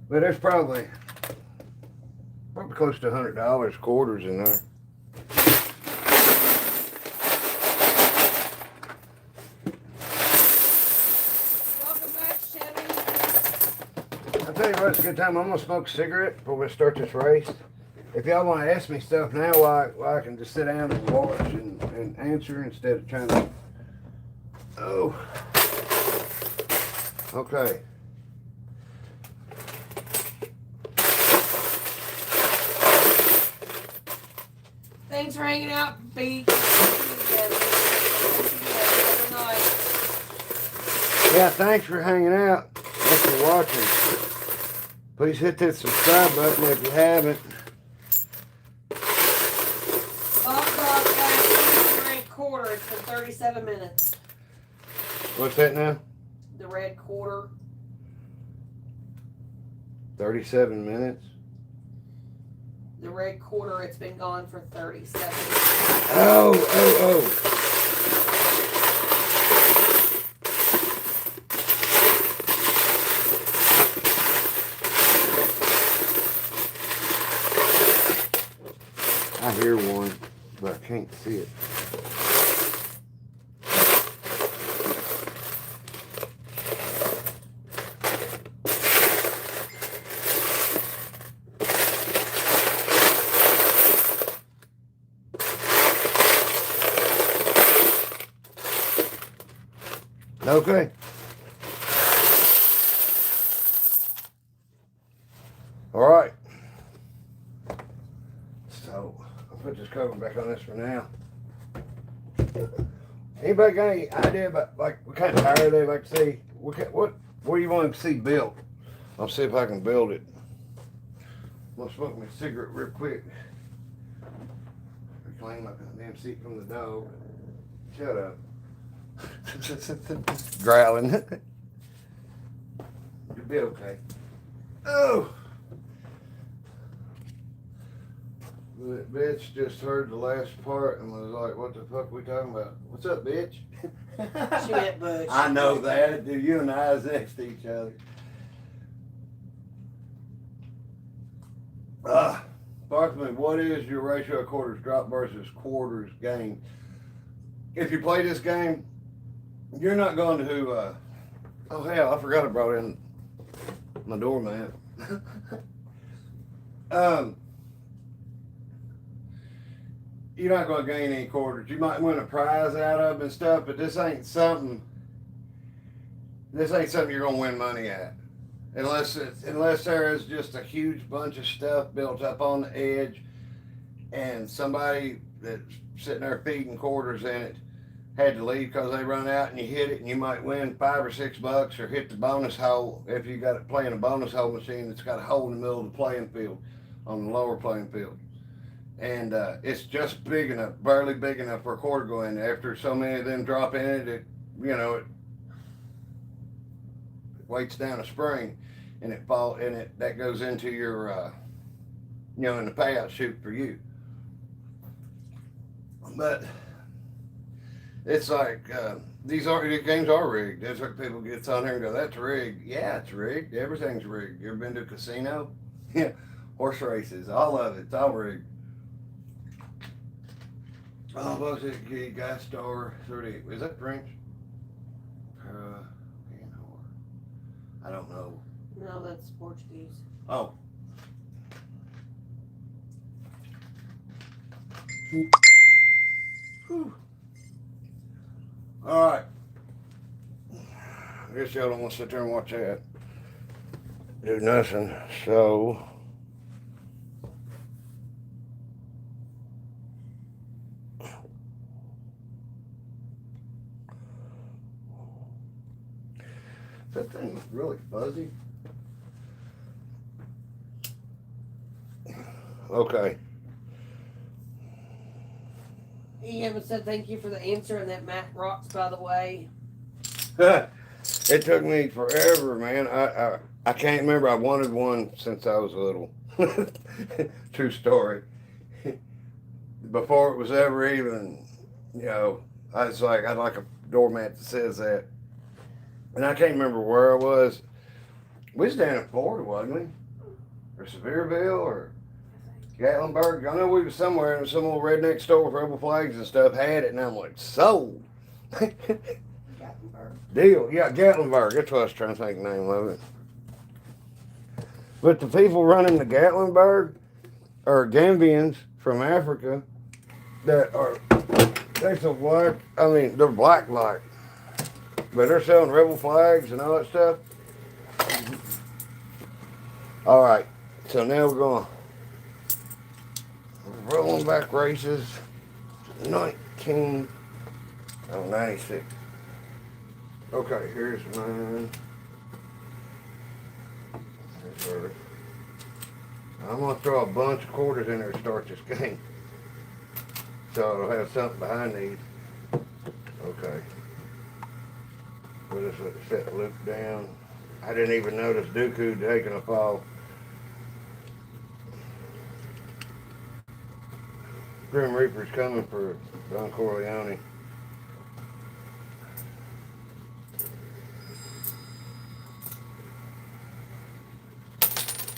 But there's probably close to $100 quarters in there. Welcome back, Chevy. I'll tell you what, it's a good time. I'm gonna smoke a cigarette before we start this race. If y'all want to ask me stuff now, why I can just sit down and watch and answer instead of trying to. Oh. Okay. Thanks for hanging out, B. Yeah, thanks for hanging out. Thanks for watching. Please hit that subscribe button if you haven't. Quarter. It's been 37 minutes. What's that now? The red quarter. 37 minutes. The red quarter. It's been gone for 30 seconds. Oh. I hear one, but I can't see it. Okay. All right. So I'll put this cover back on this for now. Anybody got any idea about like what kind of tire they like to see? What do you want to see built? I'll see if I can build it. I'm gonna smoke my cigarette real quick. Reclaim my damn seat from the dog. Shut up. Growling. You'll be okay. Oh! That bitch just heard the last part and was like, what the fuck we talking about? What's up, bitch? She meant Butch. I know that. Do you and I is next to each other. Approximately, what is your ratio of quarters drop versus quarters gain? If you play this game, you're not going to, oh hell, I forgot I brought in my doormat. You're not going to gain any quarters. You might win a prize out of them and stuff, but this ain't something you're going to win money at. Unless there is just a huge bunch of stuff built up on the edge and somebody that's sitting there feeding quarters in it had to leave because they run out and you hit it and you might win $5 or $6 or hit the bonus hole if you got it playing a bonus hole machine that's got a hole in the middle of the playing field on the lower playing field. And it's just big enough, barely big enough for a quarter to go in. After so many of them drop in it, it weights down a spring and that goes into your in the payout chute for you. But it's like these games are rigged. That's what people get on here and go, that's rigged. Yeah, it's rigged. Everything's rigged. You ever been to a casino? Yeah, horse races, all of it's all rigged. Oh, what's it? Gas Star 30. Is that French? I don't know. No, that's Portuguese. Oh. Whew. All right. I guess y'all don't want to sit there and watch that. Do nothing. So. That thing was really fuzzy. Okay. He haven't said thank you for the answer, and that Matt rocks, by the way. It took me forever, man. I can't remember. I wanted one since I was little. True story. Before it was ever even, I'd like a doormat that says that. And I can't remember where I was. We was down in Florida, wasn't we? Or Sevierville, or Gatlinburg. I know we was somewhere in some old redneck store with rebel flags and stuff had it, and I'm like, sold. Gatlinburg. Deal. Yeah, Gatlinburg. That's what I was trying to think the name of it. But the people running the Gatlinburg are Gambians from Africa that are, they're so black. I mean, they're black. But they're selling rebel flags and all that stuff. All right. So now we're rolling back races. 96. Okay, here's mine. Here's hers. I'm gonna throw a bunch of quarters in there to start this game. So it'll have something behind these. Okay. We'll just set the loop down. I didn't even notice Dooku taking a fall. Grim Reaper's coming for Don Corleone.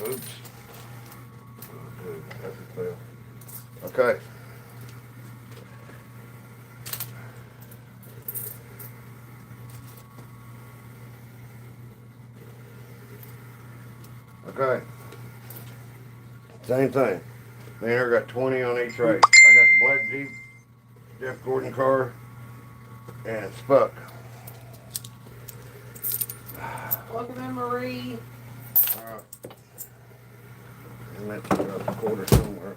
Oops. That's a fail. Okay. Okay. Same thing. Me and her got 20 on each race. I got the black Jeep, Jeff Gordon car, and Spuck. Welcome in, Marie. Alright. I meant to drop a quarter somewhere.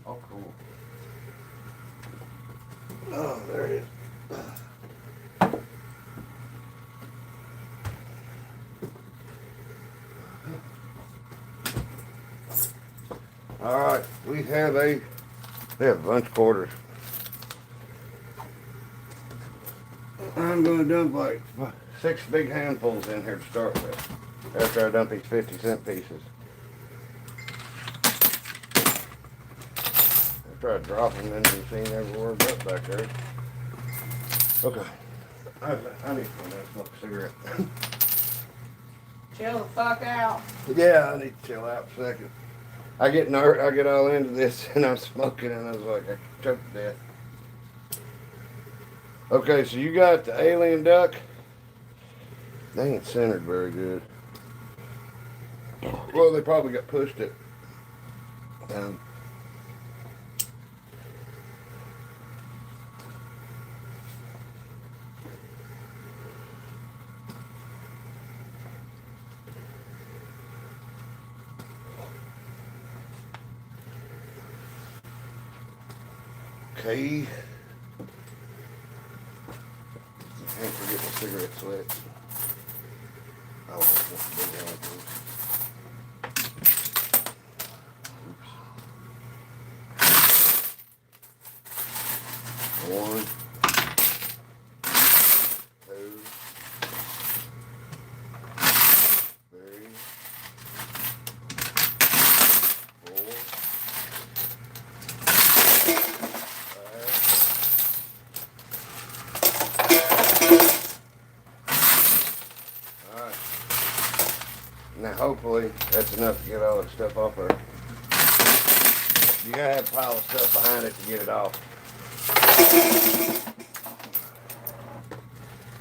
Oh, cool. Oh, there it is. Alright, we have a bunch of quarters. I'm going to dump like 6 big handfuls in here to start with. After I dump these 50-cent pieces. After I drop them into the scene everywhere but back there. Okay. I need to smoke a cigarette. Chill the fuck out. Yeah, I need to chill out for a second. I get all into this and I'm smoking and I was like, I choked to death. Okay, so you got the alien duck. They ain't centered very good. Well, they probably got pushed it. Okay. Can't forget the cigarette slits. Oh, that's a big handful. Oops. 1, 2, 3, 4, 5. Alright. Now hopefully that's enough to get all that stuff off there. You gotta have a pile of stuff behind it to get it off.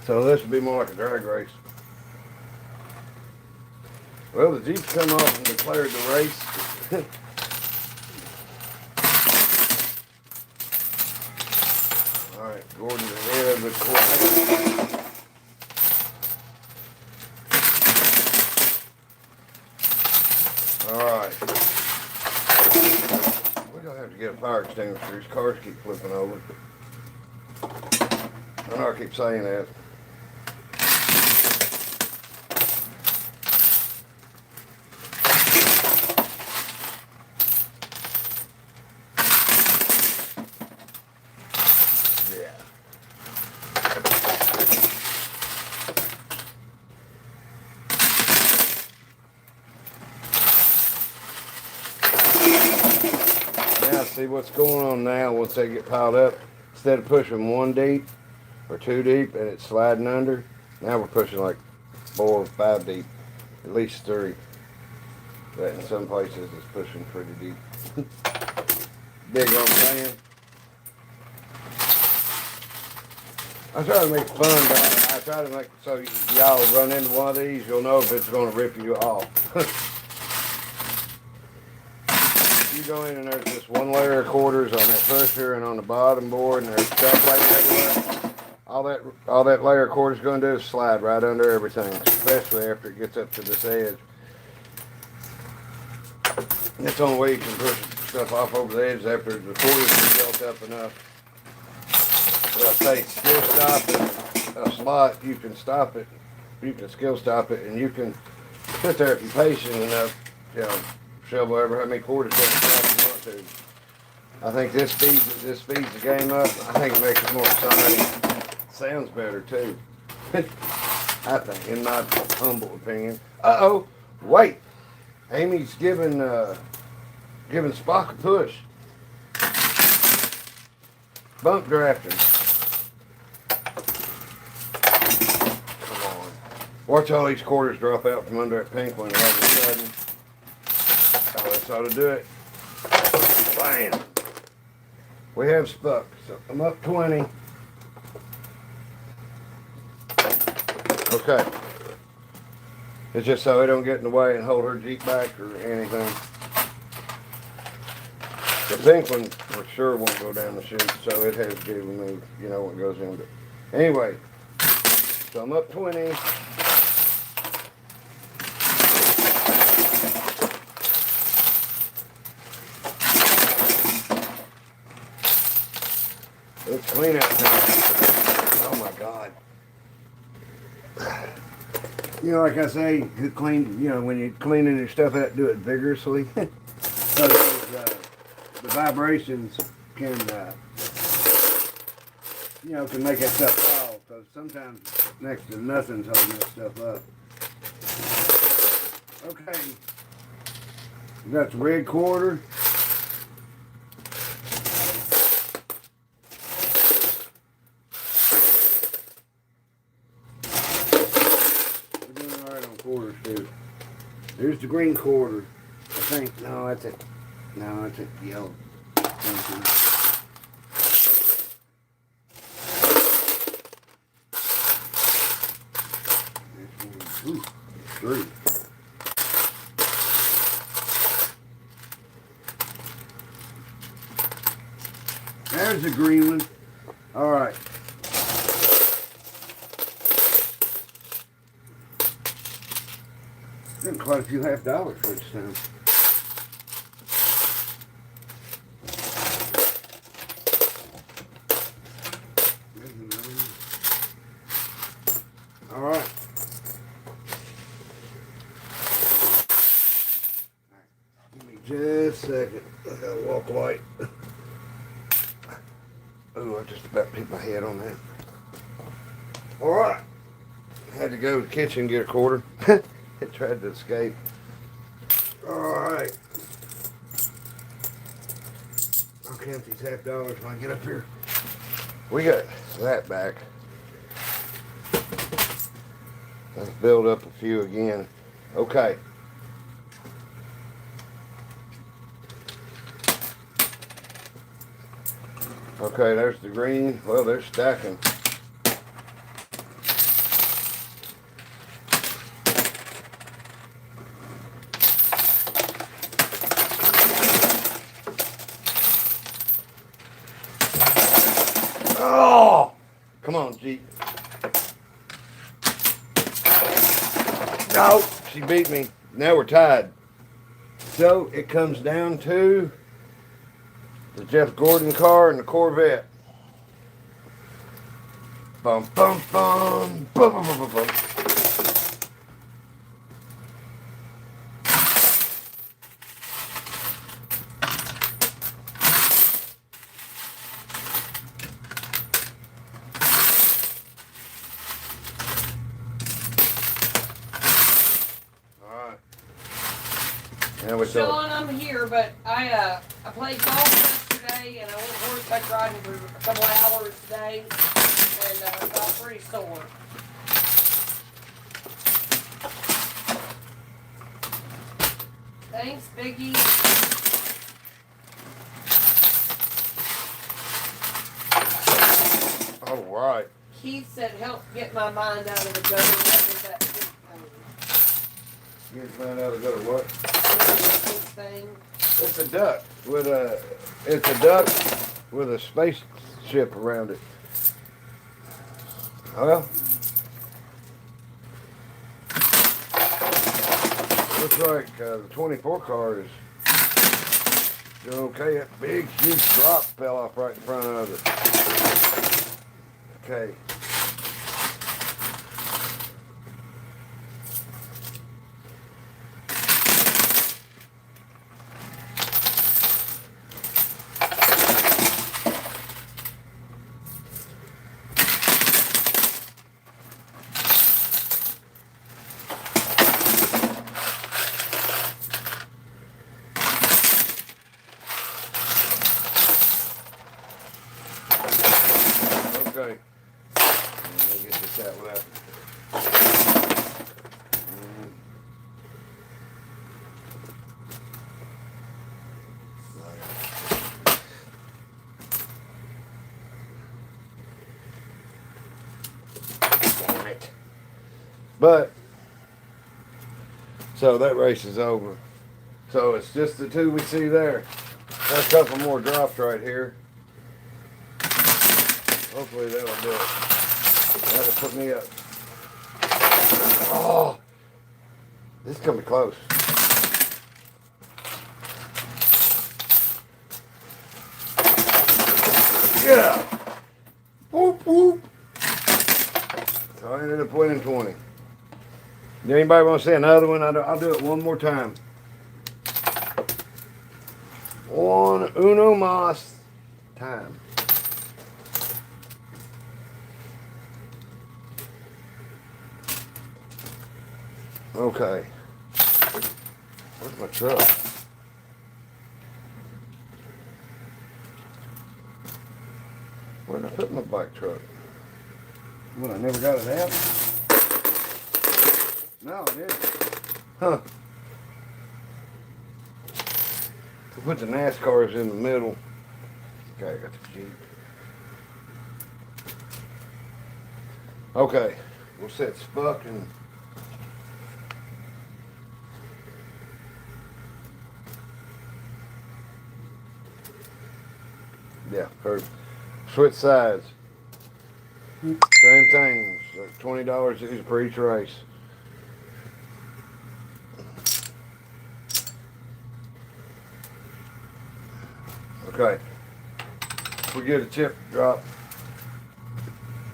So this would be more like a drag race. Well, the Jeep's come off and declared the race. Alright, Gordon's ahead of the course. Alright. We're gonna have to get a fire extinguisher. These cars keep flipping over. I know I keep saying that. Yeah. See what's going on now once they get piled up? Instead of pushing 1 deep or 2 deep and it's sliding under, now we're pushing like 4 or 5 deep, at least 3. But in some places it's pushing pretty deep. Dig what I'm saying? I try to make fun, but I try to make so y'all run into one of these, you'll know if it's going to rip you off. You go in and there's just 1 layer of quarters on that pusher and on the bottom board, and there's stuff like everywhere. All that layer of quarters going to do is slide right under everything, especially after it gets up to this edge. That's the only way you can push stuff off over the edge after the quarters are built up enough. But I say skill stop it, a slot, you can stop it, you can skill stop it, and you can sit there if you're patient enough, you know, shovel over how many quarters you want to. I think this speeds the game up. I think it makes it more exciting. Sounds better too. I think, in my humble opinion. Uh-oh, wait. Amy's giving Spock a push. Bump drafting. Come on. Watch all these quarters drop out from under that pink one, and all of a sudden, oh, that's how to do it. Bam. We have Spock. So I'm up 20. Okay. It's just so it don't get in the way and hold her Jeep back or anything. The pink one for sure won't go down the chute, so it has to be removed, you know, when it goes in. But anyway, so I'm up 20. It's clean out there. Oh my God. You know, like I say, you clean, you know, when you're cleaning your stuff out, do it vigorously. So the vibrations can, you know, can make that stuff fall. So sometimes next to nothing's holding that stuff up. Okay. We got the red quarter. Quarters too. There's the green quarter. I think no, that's it. No, that's it. Yellow. Ooh, 3. There's the green one. All right. Quite a few $half for this time. All right. Give me just a second. I gotta walk light. Oh, I just about hit my head on that. All right. Had to go to the kitchen and get a quarter. It tried to escape. Alright. I'll count these $half when I get up here. We got that back. Let's build up a few again. Okay. Okay, there's the green. Well, they're stacking. Oh! Come on, Jeep. No, she beat me. Now we're tied. So it comes down to the Jeff Gordon car and the Corvette. Bum, bum, bum. Bum, bum, bum, bum, bum. Sean, I'm here, but I played golf yesterday, and I went horseback riding for a couple hours today, and felt pretty sore. Thanks, Biggie. All right. Keith said, help get my mind out of the gutter. What was that big thing? You find out about what? Big thing. It's a duck with a spaceship around it. Well, looks like the 24 car is doing okay. That big, huge drop fell off right in front of it. Okay. Okay. Let me get this out left. Damn it. But, so that race is over. So it's just the two we see there. There's a couple more drops right here. Hopefully that'll do it. That'll put me up. Oh, this is gonna be close. Yeah. Whoop whoop. So I ended up winning 20. Anybody want to see another one? I'll do it one more time. Uno mas time. Okay. Where's my truck? Where did I put my bike truck? What, I never got it out? No, I didn't. Huh. So put the NASCARs in the middle. Okay, I got the Jeep. Okay. We'll set Spuck and yeah, perfect. Switch sides. Same thing. It's like $20 each for each race. Okay. If we get a chip drop,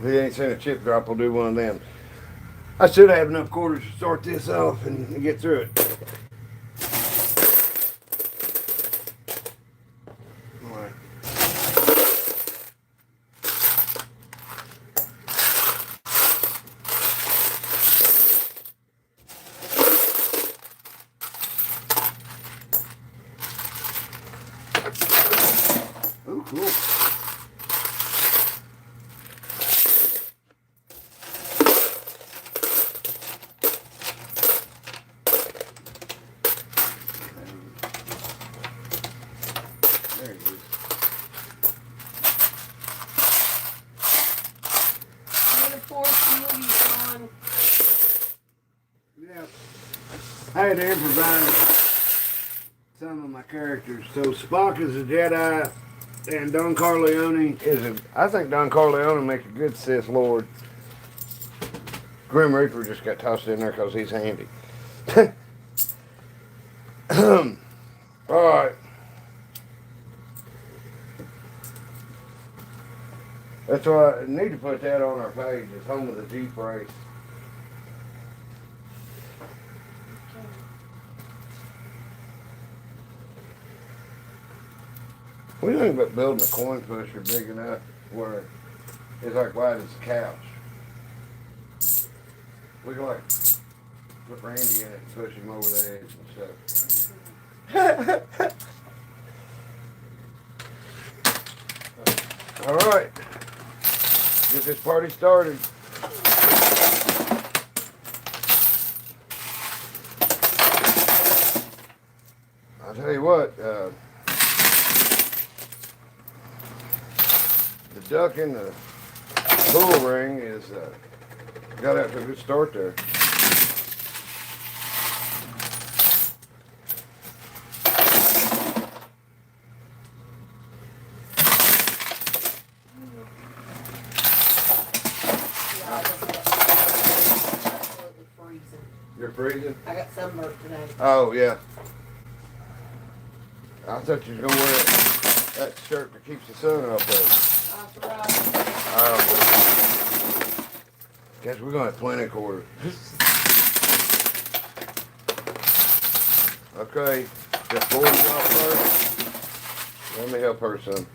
if he ain't seen a chip drop, we'll do one of them. I should have enough quarters to start this off and get through it. Oh, cool. There he is. Yeah. I had to improvise some of my characters. So Spock is a Jedi. And Don Corleone I think Don Corleone makes a good Sith Lord. Grim Reaper just got tossed in there because he's handy. Alright. That's why I need to put that on our page. It's home of the Jeep race. We think about building a coin pusher big enough where it's like wide as a couch. We can like put Randy in it and push him over the edge and stuff. All right. Get this party started. I'll tell you what, the duck in the bull ring is got out to a good start there. You're freezing? I got sunburnt today. Oh, yeah. I thought you was going to wear that shirt that keeps the sun off of I forgot. Guess we're going to have plenty of quarters. Okay, just pour it out first. Let me help her some.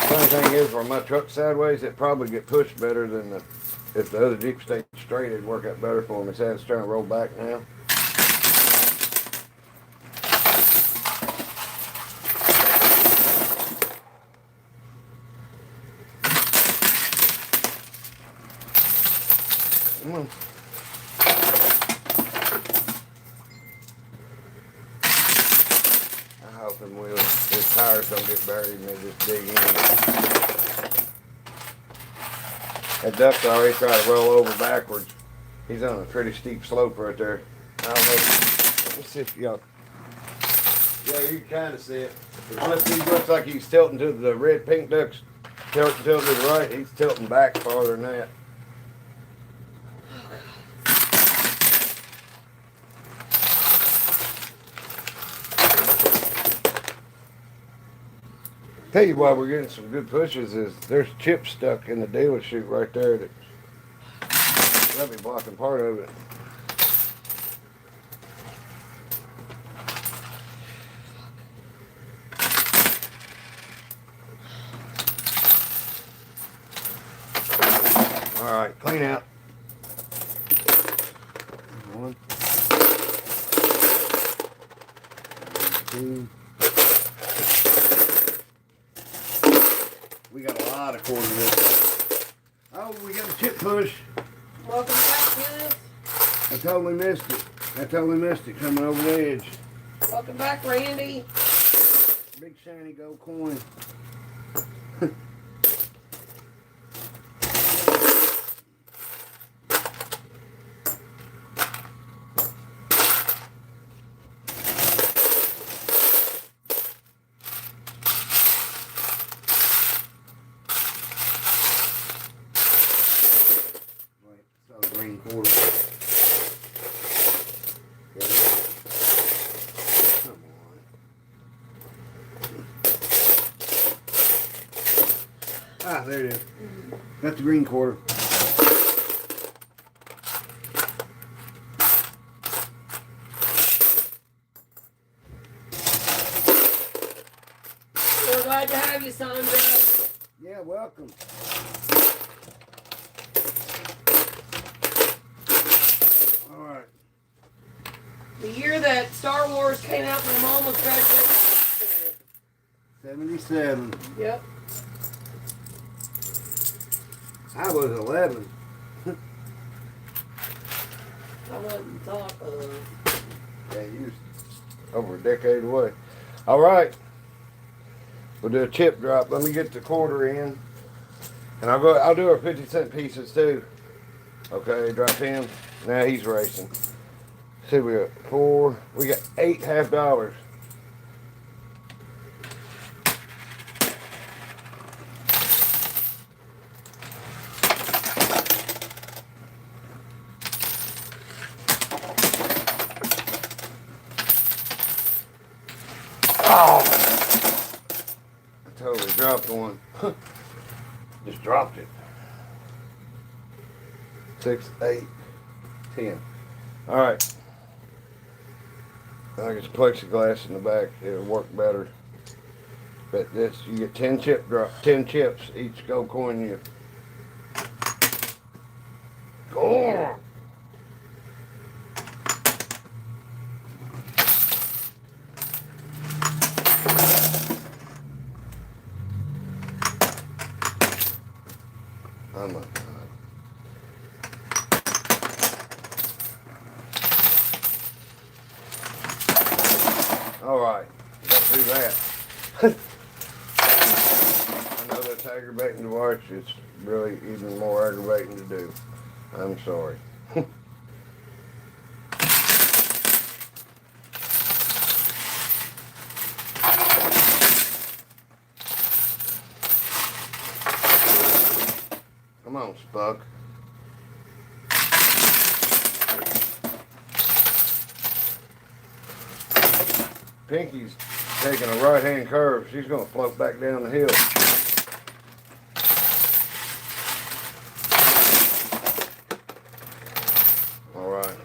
Funny thing is, where my truck's sideways, it probably get pushed better than if the other Jeep stayed straight, it'd work out better for me. Instead, it's trying to roll back now. Come on. I'm hoping his tires don't get buried and they just dig in. That duck's already trying to roll over backwards. He's on a pretty steep slope right there. I don't know. Let me see if y'all. Yeah, you can kind of see it. Unless he looks like he's tilting to the red pink ducks, tilting to the right. He's tilting back farther than that. Tell you why we're getting some good pushes is there's chips stuck in the dealer chute right there that'll be blocking part of it. All right, clean out. One, two. We got a lot of quarters in this. Oh, we got a chip push. Welcome back, Kenneth. I totally missed it coming over the edge. Welcome back, Randy. Big shiny gold coin. Green quarter. Come on. Ah, there it is. That's the green quarter. We're glad to have you, Sandra. Yeah, welcome. The year that Star Wars came out, my mom was graduating. 77. Yep. I was 11. I wasn't thought of. Yeah, you was over a decade away. All right. We'll do a chip drop. Let me get the quarter in. And I'll do our 50-cent pieces too. Okay, drop him. Now he's racing. See, we got 4. We got $8.50. Oh! I totally dropped one. Just dropped it. 6, 8, 10. All right. I get plexiglass in the back. It'll work better. But this, you get 10 chips. Each gold coin you. Go on. do that. I know that's aggravating to watch. It's really even more aggravating to do. I'm sorry. Come on, Spuck. Pinky's taking a right-hand curve. She's going to float back down the hill. All right.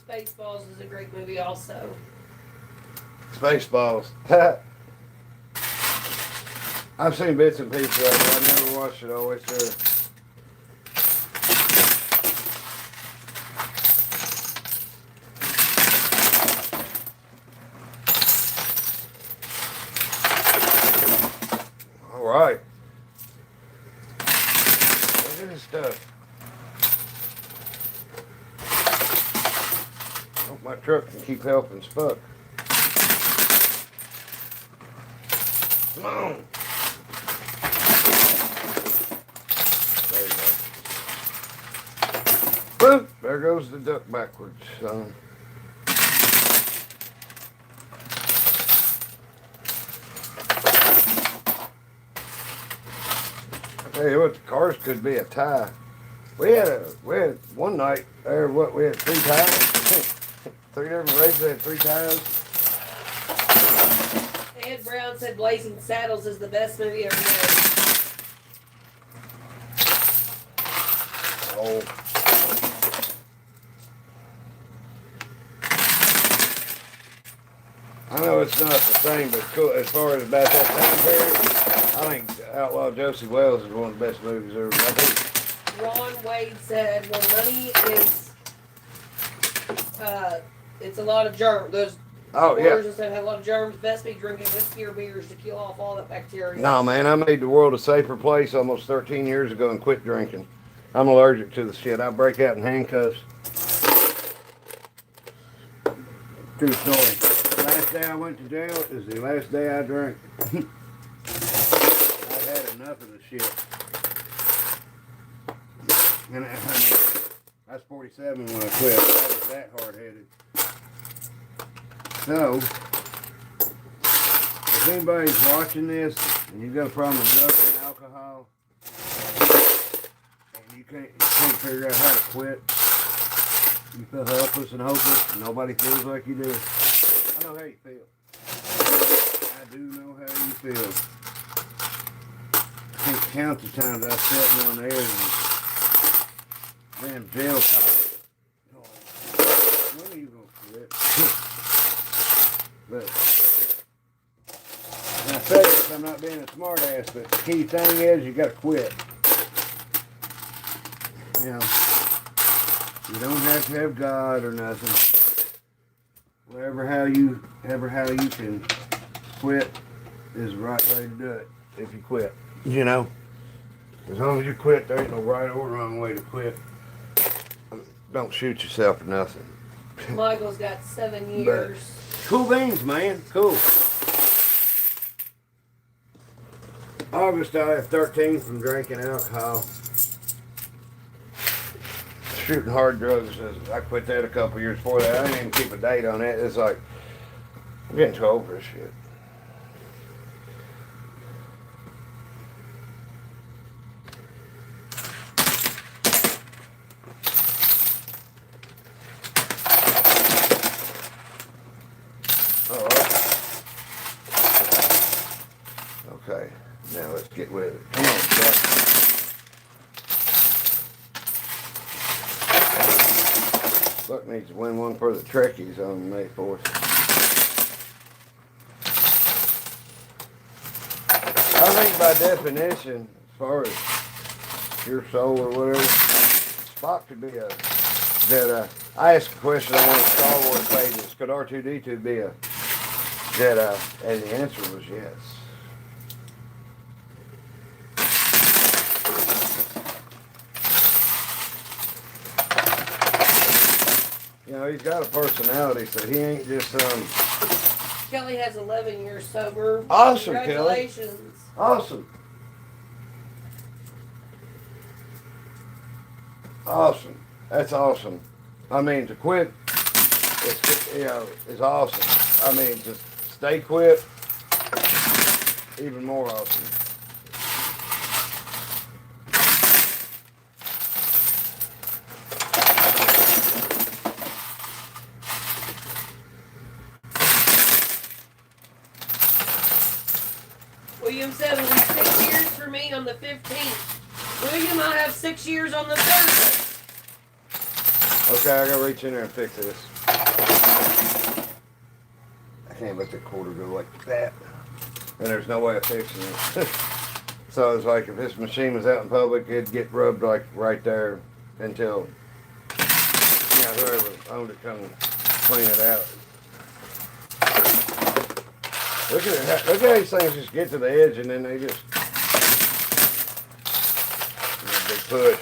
Spaceballs is a great movie also. Spaceballs. I've seen bits and pieces of it. I never watched it all the way through. All right. Look at this stuff. Hope my truck can keep helping Spuck. Come on. There you go. Boom. There goes the duck backwards, son. I tell you what, the cars could be a tie. We had one night there. We had 3 ties. 3 different races. They had 3 ties. Ed Brown said Blazing Saddles is the best movie ever made. Oh. I know it's not the same, but cool. As far as about that time period, I think Outlaw Josie Wells is one of the best movies ever made. Ron Wade said, well, money is, it's a lot of germs. Those Yeah. and stuff have a lot of germs. Best be drinking whiskey or beers to kill off all that bacteria. No, man, I made the world a safer place almost 13 years ago and quit drinking. I'm allergic to the shit. I break out in handcuffs. True story. The last day I went to jail is the last day I drank. I've had enough of the shit. And I was 47 when I quit. I was that hard-headed. So, if anybody's watching this and you've got a problem with drugs and alcohol, and you can't figure out how to quit, you feel helpless and hopeless, and nobody feels like you do. I know how you feel. I do know how you feel. I can't count the times I've sat on there and damn jail time. When are you gonna quit? But and I say this, I'm not being a smart ass, but the key thing is you gotta quit. You know, you don't have to have God or nothing. Whatever how you can quit is the right way to do it. If you quit, you know, as long as you quit, there ain't no right or wrong way to quit. Don't shoot yourself or nothing. Michael's got 7 years. Cool beans, man. Cool. August, I have 13 from drinking alcohol. Shooting hard drugs. I quit that a couple years before that. I didn't even keep a date on it. It's like, I'm getting too old for this shit. Okay, now let's get with it. Come on, Chuck. Buck needs to win one for the Trekkies on May 4th. I think by definition, as far as your soul or whatever, Spock could be a Jedi. I asked a question on one of the Star Wars pages. Could R2-D2 be a Jedi? And the answer was yes. You know, he's got a personality, so he ain't just Kelly has 11 years sober. Awesome, Kelly. Congratulations. Awesome. Awesome. That's awesome. I mean, to quit, is awesome. I mean, to stay quit, even more awesome. William said it'll be 6 years for me on the 15th. William, I have 6 years on the 30th. Okay, I gotta reach in there and fix this. I can't let the quarter go like that. And there's no way of fixing it. So it's like if this machine was out in public, it'd get rubbed like right there until, whoever owned it come clean it out. Look at these things just get to the edge and then they just big push.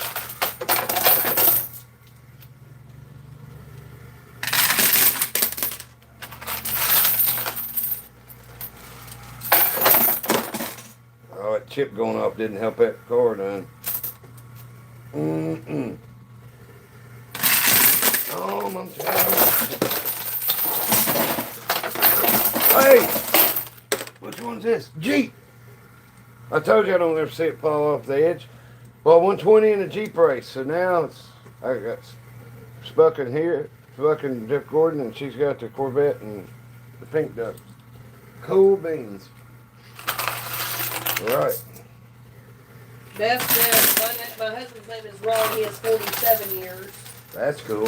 Oh, that chip going off didn't help that car none. Oh, I'm telling you. Hey! Which one's this? Jeep! I told you I don't ever see it fall off the edge. Well, 120 in a Jeep race, so now I got Spuck in here, Spuck and Jeff Gordon, and she's got the Corvette and the pink duck. Cool beans. All right. Beth says, my husband's name is Ron, he has 47 years. That's cool.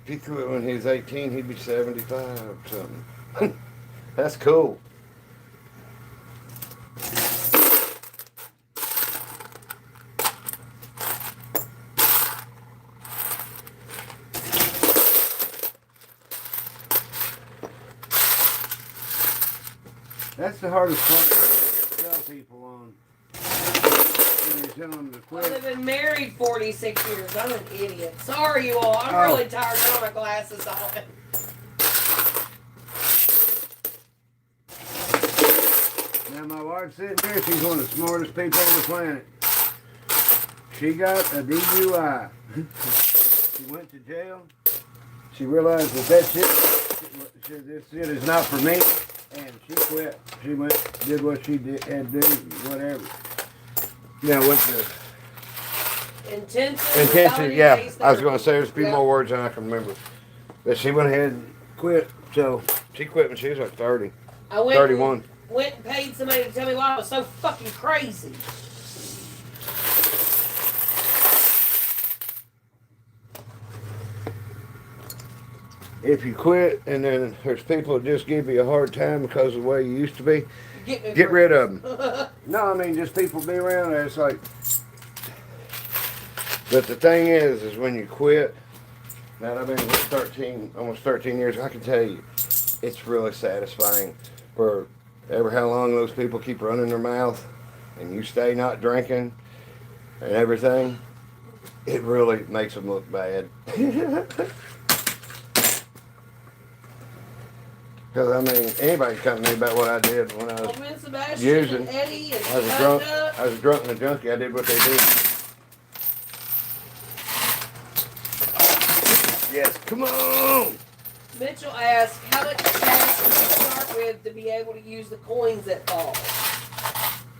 If he quit when he was 18, he'd be 75 or something. That's cool. That's the hardest part to tell people on. When you tell them to Well, quit. they've been married 46 years. I'm an idiot. Sorry, you all. I'm really tired. I don't have my glasses on. Now my wife's sitting here. She's one of the smartest people on the planet. She got a DUI. She went to jail. She realized that this shit is not for me. And she quit. She did what she had to do, whatever. Yeah, went to intensive. Yeah, I was going to say there's a few more words than I can remember, but she went ahead and quit. So she quit when she was like 30, 31. Went and paid somebody to tell me why I was so fucking crazy. If you quit and then there's people that just give you a hard time because of the way you used to be, get rid of them. No, I mean just people be around there. It's like, but the thing is when you quit. Now I've been with almost 13 years. I can tell you, it's really satisfying for ever how long those people keep running their mouth, and you stay not drinking and everything. It really makes them look bad. Because, I mean, anybody can come to me about what I did when I was using. Eddie and I was a drunk and a junkie. I did what they did. Yes, come on! Mitchell asked, how much cash did you start with to be able to use the coins that fall?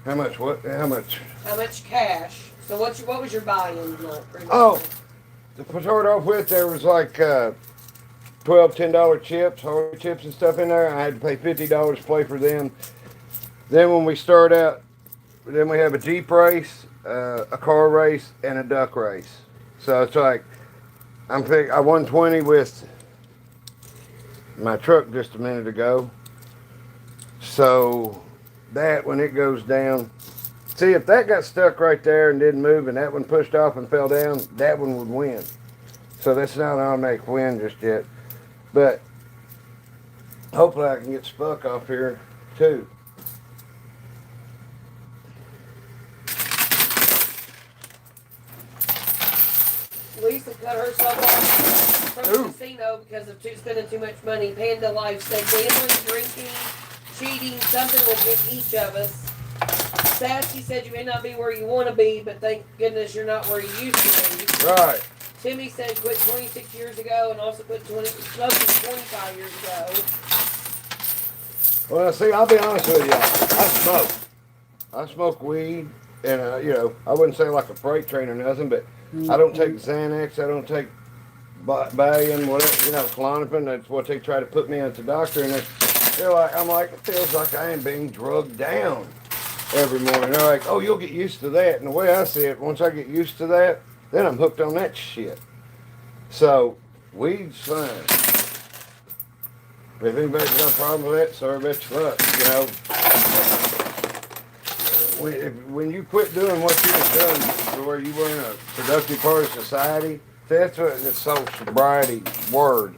How much what? How much? How much cash? So what was your buy-in? Oh, to start off with, there was like 12 $10 chips, hard chips and stuff in there. I had to pay $50 to play for them. Then when we start out, then we have a Jeep race, a car race, and a duck race. So it's like, I won 20 with my truck just a minute ago. So that, when it goes down, see if that got stuck right there and didn't move and that one pushed off and fell down, that one would win. So that's not an automatic win just yet. But hopefully I can get Spuck off here too. Lisa cut herself off from the casino because of spending too much money. Panda Life said gambling, drinking, cheating, something will get each of us. Sassy said you may not be where you want to be, but thank goodness you're not where you used to be. Right. Timmy said quit 26 years ago and also quit smoking 25 years ago. Well, see, I'll be honest with you. I smoke. I smoke weed, and I wouldn't say like a freight train or nothing, but I don't take Xanax. I don't take Valium, whatever, Klonopin. That's what they try to put me into doctor, and I'm like, it feels like I am being drugged down every morning. They're like, oh, you'll get used to that. And the way I see it, once I get used to that, then I'm hooked on that shit. So, weed's fine. If anybody's got a problem with that, sorry about your luck, When you quit doing what you have done to where you weren't a productive part of society, that's what it's sobriety word.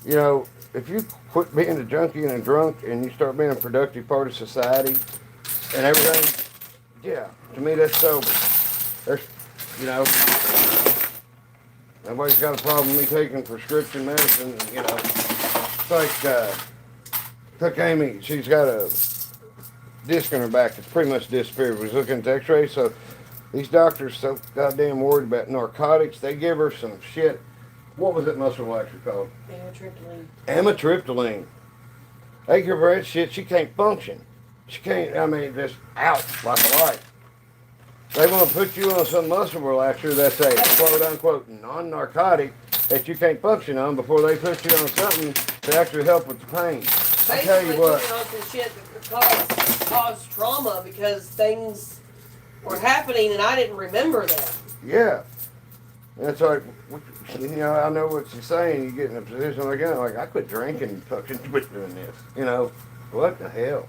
If you quit being a junkie and a drunk and you start being a productive part of society and everything, yeah, to me that's sober. There's, nobody's got a problem with me taking prescription medicine, It's like, took Amy, she's got a disc in her back that's pretty much disappeared. We was looking at the x-ray, so these doctors so goddamn worried about narcotics, they give her some shit. What was that muscle relaxer called? Amitriptyline. They give her that shit, she can't function. She can't, just out like a light. They want to put you on some muscle relaxer that's a quote-unquote non-narcotic that you can't function on before they put you on something to actually help with the pain. I tell you what. On some shit that caused trauma because things were happening and I didn't remember them. Yeah. It's like, I know what you're saying. You get in a position like that, like, I quit drinking and fucking quit doing this. What the hell?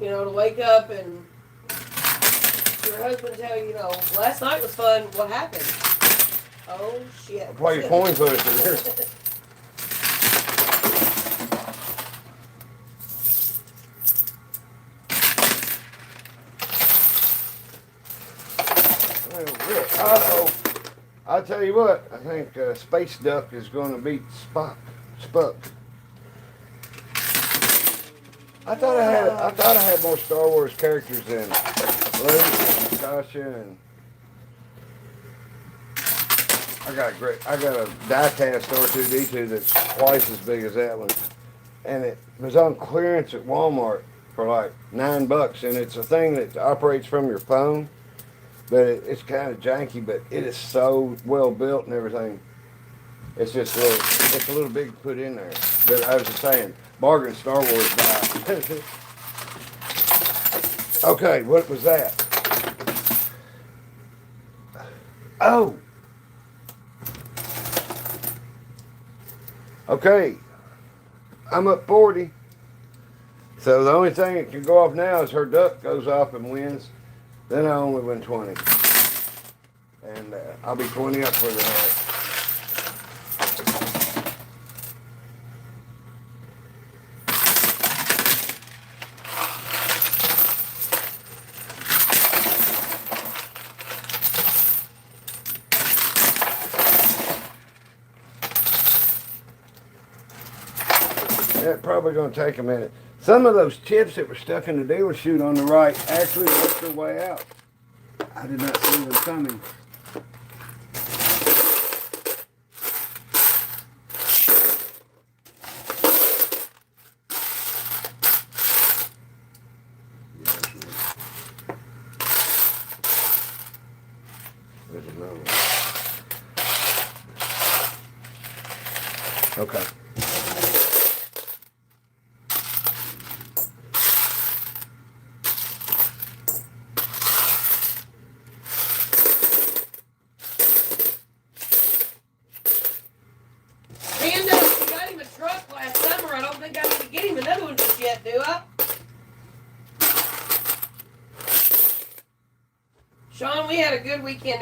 To wake up and your husband tell you, last night was fun. What happened? Oh, shit. I'll play your coin pusher here. I'll tell you what, I think Space Duck is going to beat Spock. I thought I had more Star Wars characters than Luke and Tasha, and I got a diecast R2D2 that's twice as big as that one, and it was on clearance at Walmart for like $9, and it's a thing that operates from your phone. But it's kind of janky, but it is so well built and everything. It's just a little big to put in there. But I was just saying, bargain Star Wars buy. Okay, what was that? Oh. Okay. I'm up 40. So the only thing that can go off now is her duck goes off and wins. Then I only win 20. And I'll be 20 up for the night. Yeah, probably going to take a minute. Some of those chips that were stuck in the dealer chute on the right actually worked their way out. I did not see them coming. There's another one. Okay. Sean, we had a good weekend.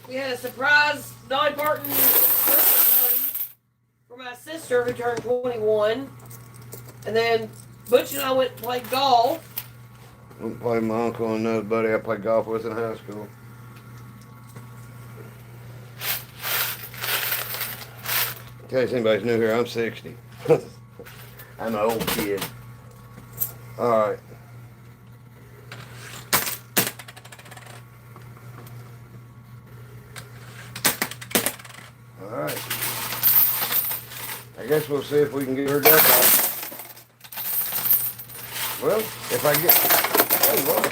We had a surprise Dolly Parton birthday party for my sister who turned 21. And then Butch and I went and played golf. I played with my uncle and another buddy I played golf with in high school. case anybody's new here, I'm 60. I'm an old kid. Alright. Alright. I guess we'll see if we can get her duck off. Well, if I get... Oh, wow.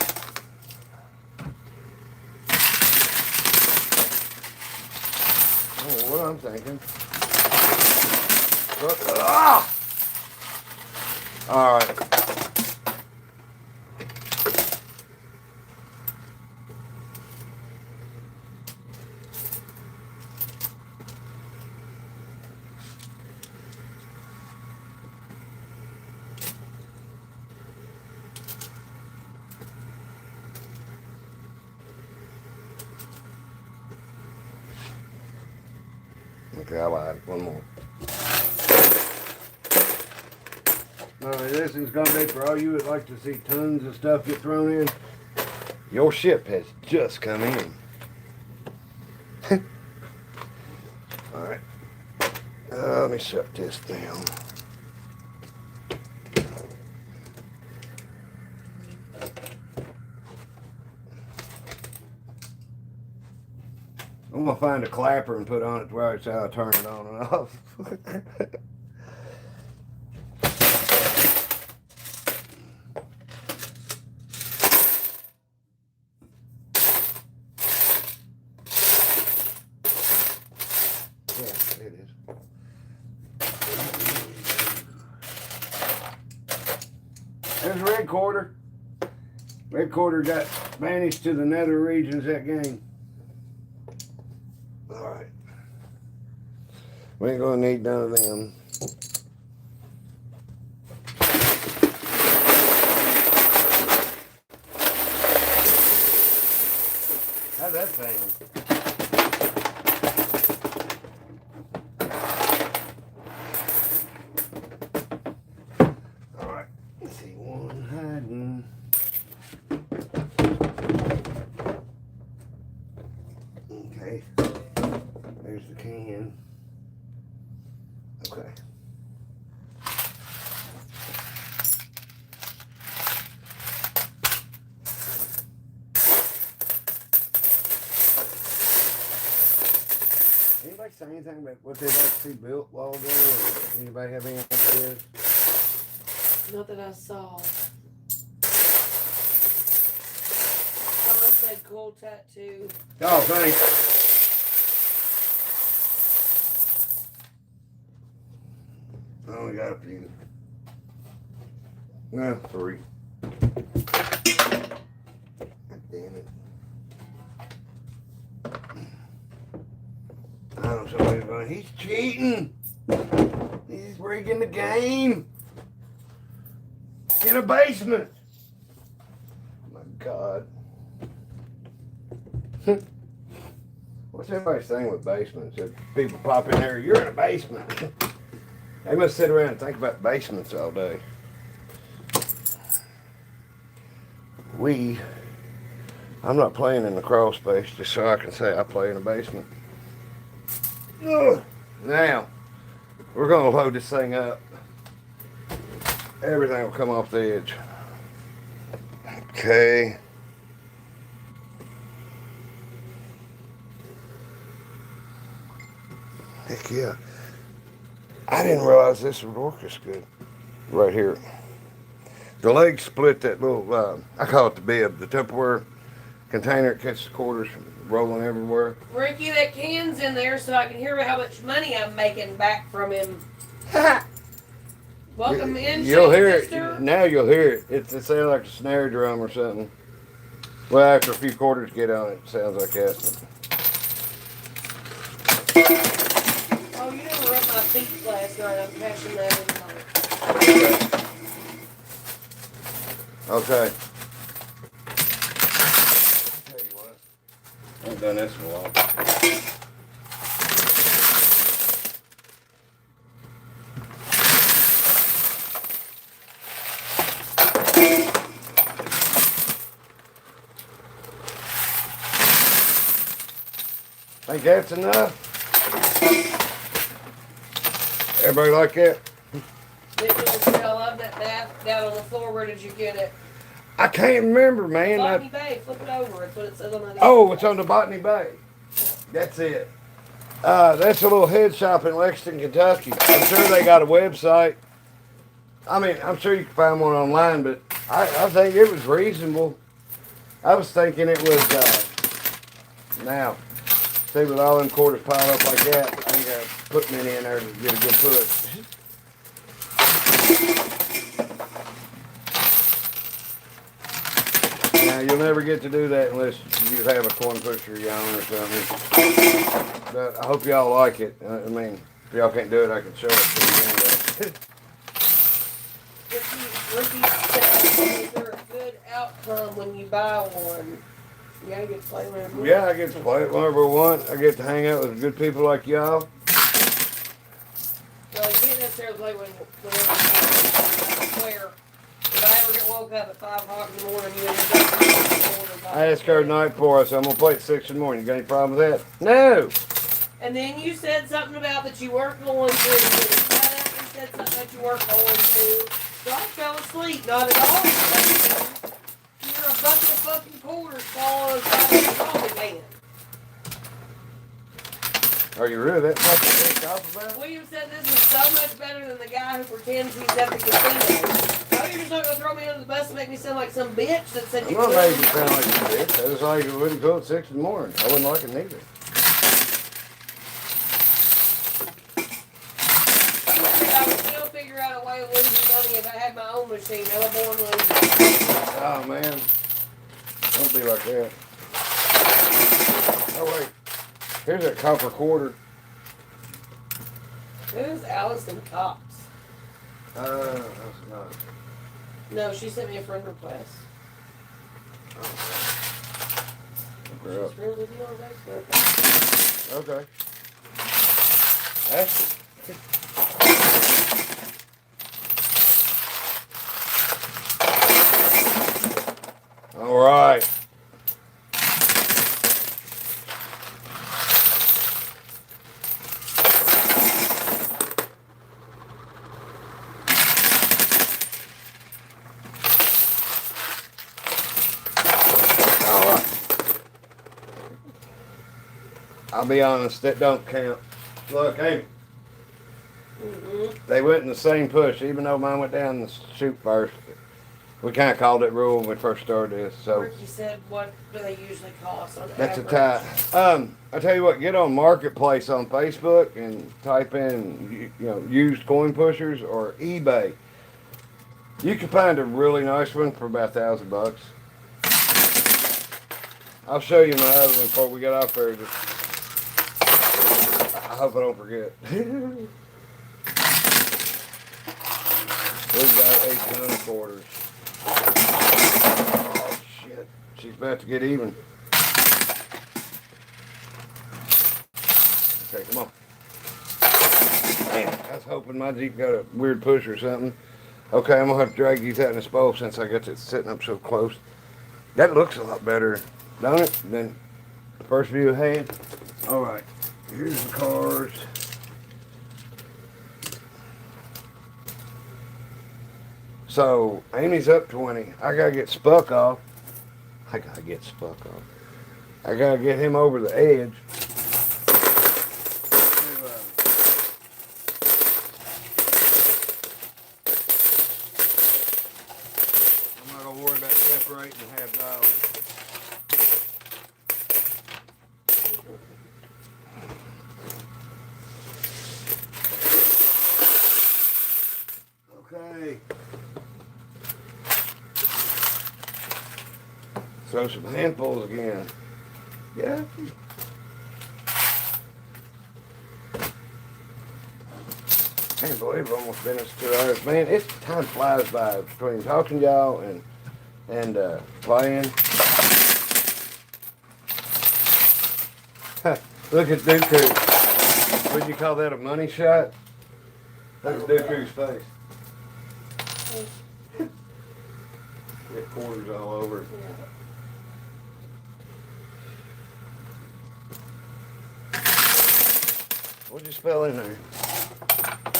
Oh, what I'm thinking. Ah! All right. Okay, I lied. One more. This is going to be for all you that like to see tons of stuff get thrown in. Your ship has just come in. Alright. Let me shut this down. I'm going to find a clapper and put on it to where it's how I turn it on and off. Yeah, it is. There's Red Quarter. Red Quarter got banished to the nether regions that game. Alright. We ain't gonna need none of them. How's that sound? Alright. Let's see, one hiding. Okay. There's the can. Okay. Anybody say anything about what they'd like to see built while ago? Or anybody have any ideas? Not that I saw. Someone said cool tattoo. Oh, thanks. I only got a few. No, 3. God damn it. I don't know somebody's going, he's cheating. He's rigging the game. In a basement. Oh my God. What's everybody's thing with basements? If people pop in there, you're in a basement. They must sit around and think about basements all day. I'm not playing in the crawl space just so I can say I play in a basement. Ugh. Now, we're going to load this thing up. Everything will come off the edge. Okay. Heck yeah. I didn't realize this would work as good. Right here. The leg split that little, I call it the bib, the Tupperware container. It catches the quarters from rolling everywhere. Ricky, that can's in there so I can hear how much money I'm making back from him. Welcome in, you'll hear sister. it. Now you'll hear it. It sounds like a snare drum or something. Well, after a few quarters get on it, it sounds like that. Oh, you didn't rub my feet last night. I'm catching that in the night. Okay. I'll tell you what. I haven't done this in a while. Think that's enough? Everybody like that? I love that bath down on the floor. Where did you get it? I can't remember, man. Botany Bay. Flip it over. It's what it says on the. Oh, it's on the Botany Bay. That's it. That's a little head shop in Lexington, Kentucky. I'm sure they got a website. I mean, I'm sure you can find one online, but I think it was reasonable. I was thinking it was, now, see, with all them quarters piled up like that, I ain't got to put many in there to get a good push. Now, you'll never get to do that unless you have a corn pusher you own or something. But I hope y'all like it. I mean, if y'all can't do it, I can show it to you. Ricky said, is there a good outcome when you buy one? You gotta get to play whenever you want. Yeah, I get to play it whenever I want. I get to hang out with good people like y'all. Well, you can't necessarily play whenever you want. I swear, if I ever get woke up at 5 o'clock in the morning, you end up I asked her tonight for us, so I'm going to play at 6 in the morning. You got any problem with that? No. And then you said something about that you weren't going to. You got up and said something that you weren't going to. So I fell asleep. Not at all. You're a bucket of fucking quarters falling inside of a coffee pan. Are you really that fucking pissed off about it? William said this is so much better than the guy who pretends he's at the casino. Oh, you're just not going to throw me under the bus and make me sound like some bitch that said I'm you not couldn't. making it sound like a bitch. I just like it wouldn't go at 6 in the morning. I wouldn't like it neither. I would still figure out a way of losing money if I had my own machine. I was born losing. Oh, man. Don't be like that. Oh, wait. Here's that copper quarter. Who's Allison Cox? That's not. No, she sent me a friend request. Girl. She's friends with you on Facebook. Okay. Ashley. All right. I'll be honest, that don't count. Look, Amy. They went in the same push, even though mine went down the chute first. We kind of called it rule when we first started this. So Ricky said, what do they usually cost on that's average? a tie. I tell you what, get on Marketplace on Facebook and type in, used coin pushers or eBay. You can find a really nice one for about $1,000. I'll show you my other one before we get off there. I hope I don't forget. We've got 8 ton quarters. Oh shit! She's about to get even. Okay, come on. Man, I was hoping my Jeep got a weird push or something. Okay, I'm gonna have to drag these out in this bowl since I got it sitting up so close. That looks a lot better, don't it, than the first view I had? All right, here's the cards. So, Amy's up 20. I gotta get Spuck off. I gotta get him over the edge. I'm not gonna worry about separating and have dollars. Okay. Throw some handfuls again. Yeah. Can't believe I've almost been this 2 hours. Man, time flies by between talking to y'all and playing. Look at Dooku. Would you call that a money shot? Look at Dooku's face. Get quarters all over. Yeah. What'd you spell in there?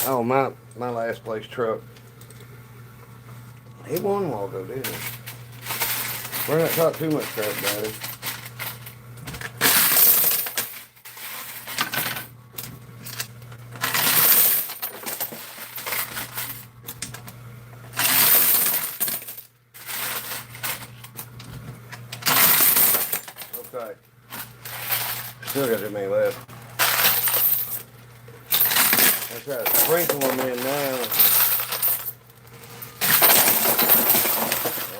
Oh, my last place truck. He won a while ago, didn't he? We're not talking too much crap about it. Okay. Still got too many left. Let's try to sprinkle them in now.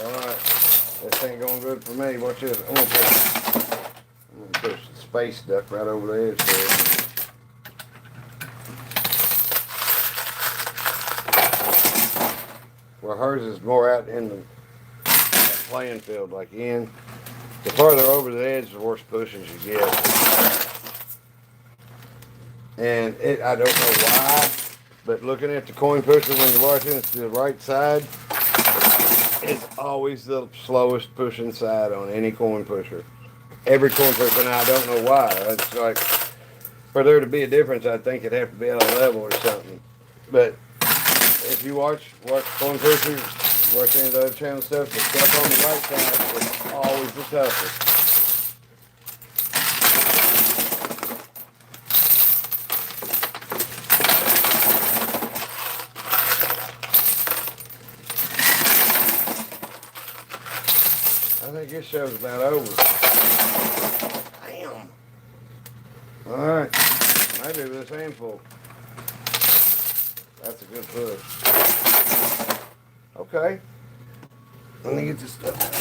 Alright. This ain't going good for me. Watch this. I'm gonna push the space duck right over the edge there. Well, hers is more out in the playing field, like in. The farther over the edge, the worse pushing you get. And I don't know why, but looking at the coin pusher when you're watching it to the right side, it's always the slowest pushing side on any coin pusher. Every coin pusher, and I don't know why. It's like, for there to be a difference, I think it'd have to be at a level or something. But if you watch coin pushers, watch any of the other channel stuff, the stuff on the right side is always the toughest. I think this show's about over. Damn. Alright. Maybe this handful. That's a good push. Okay. Let me get this stuff out.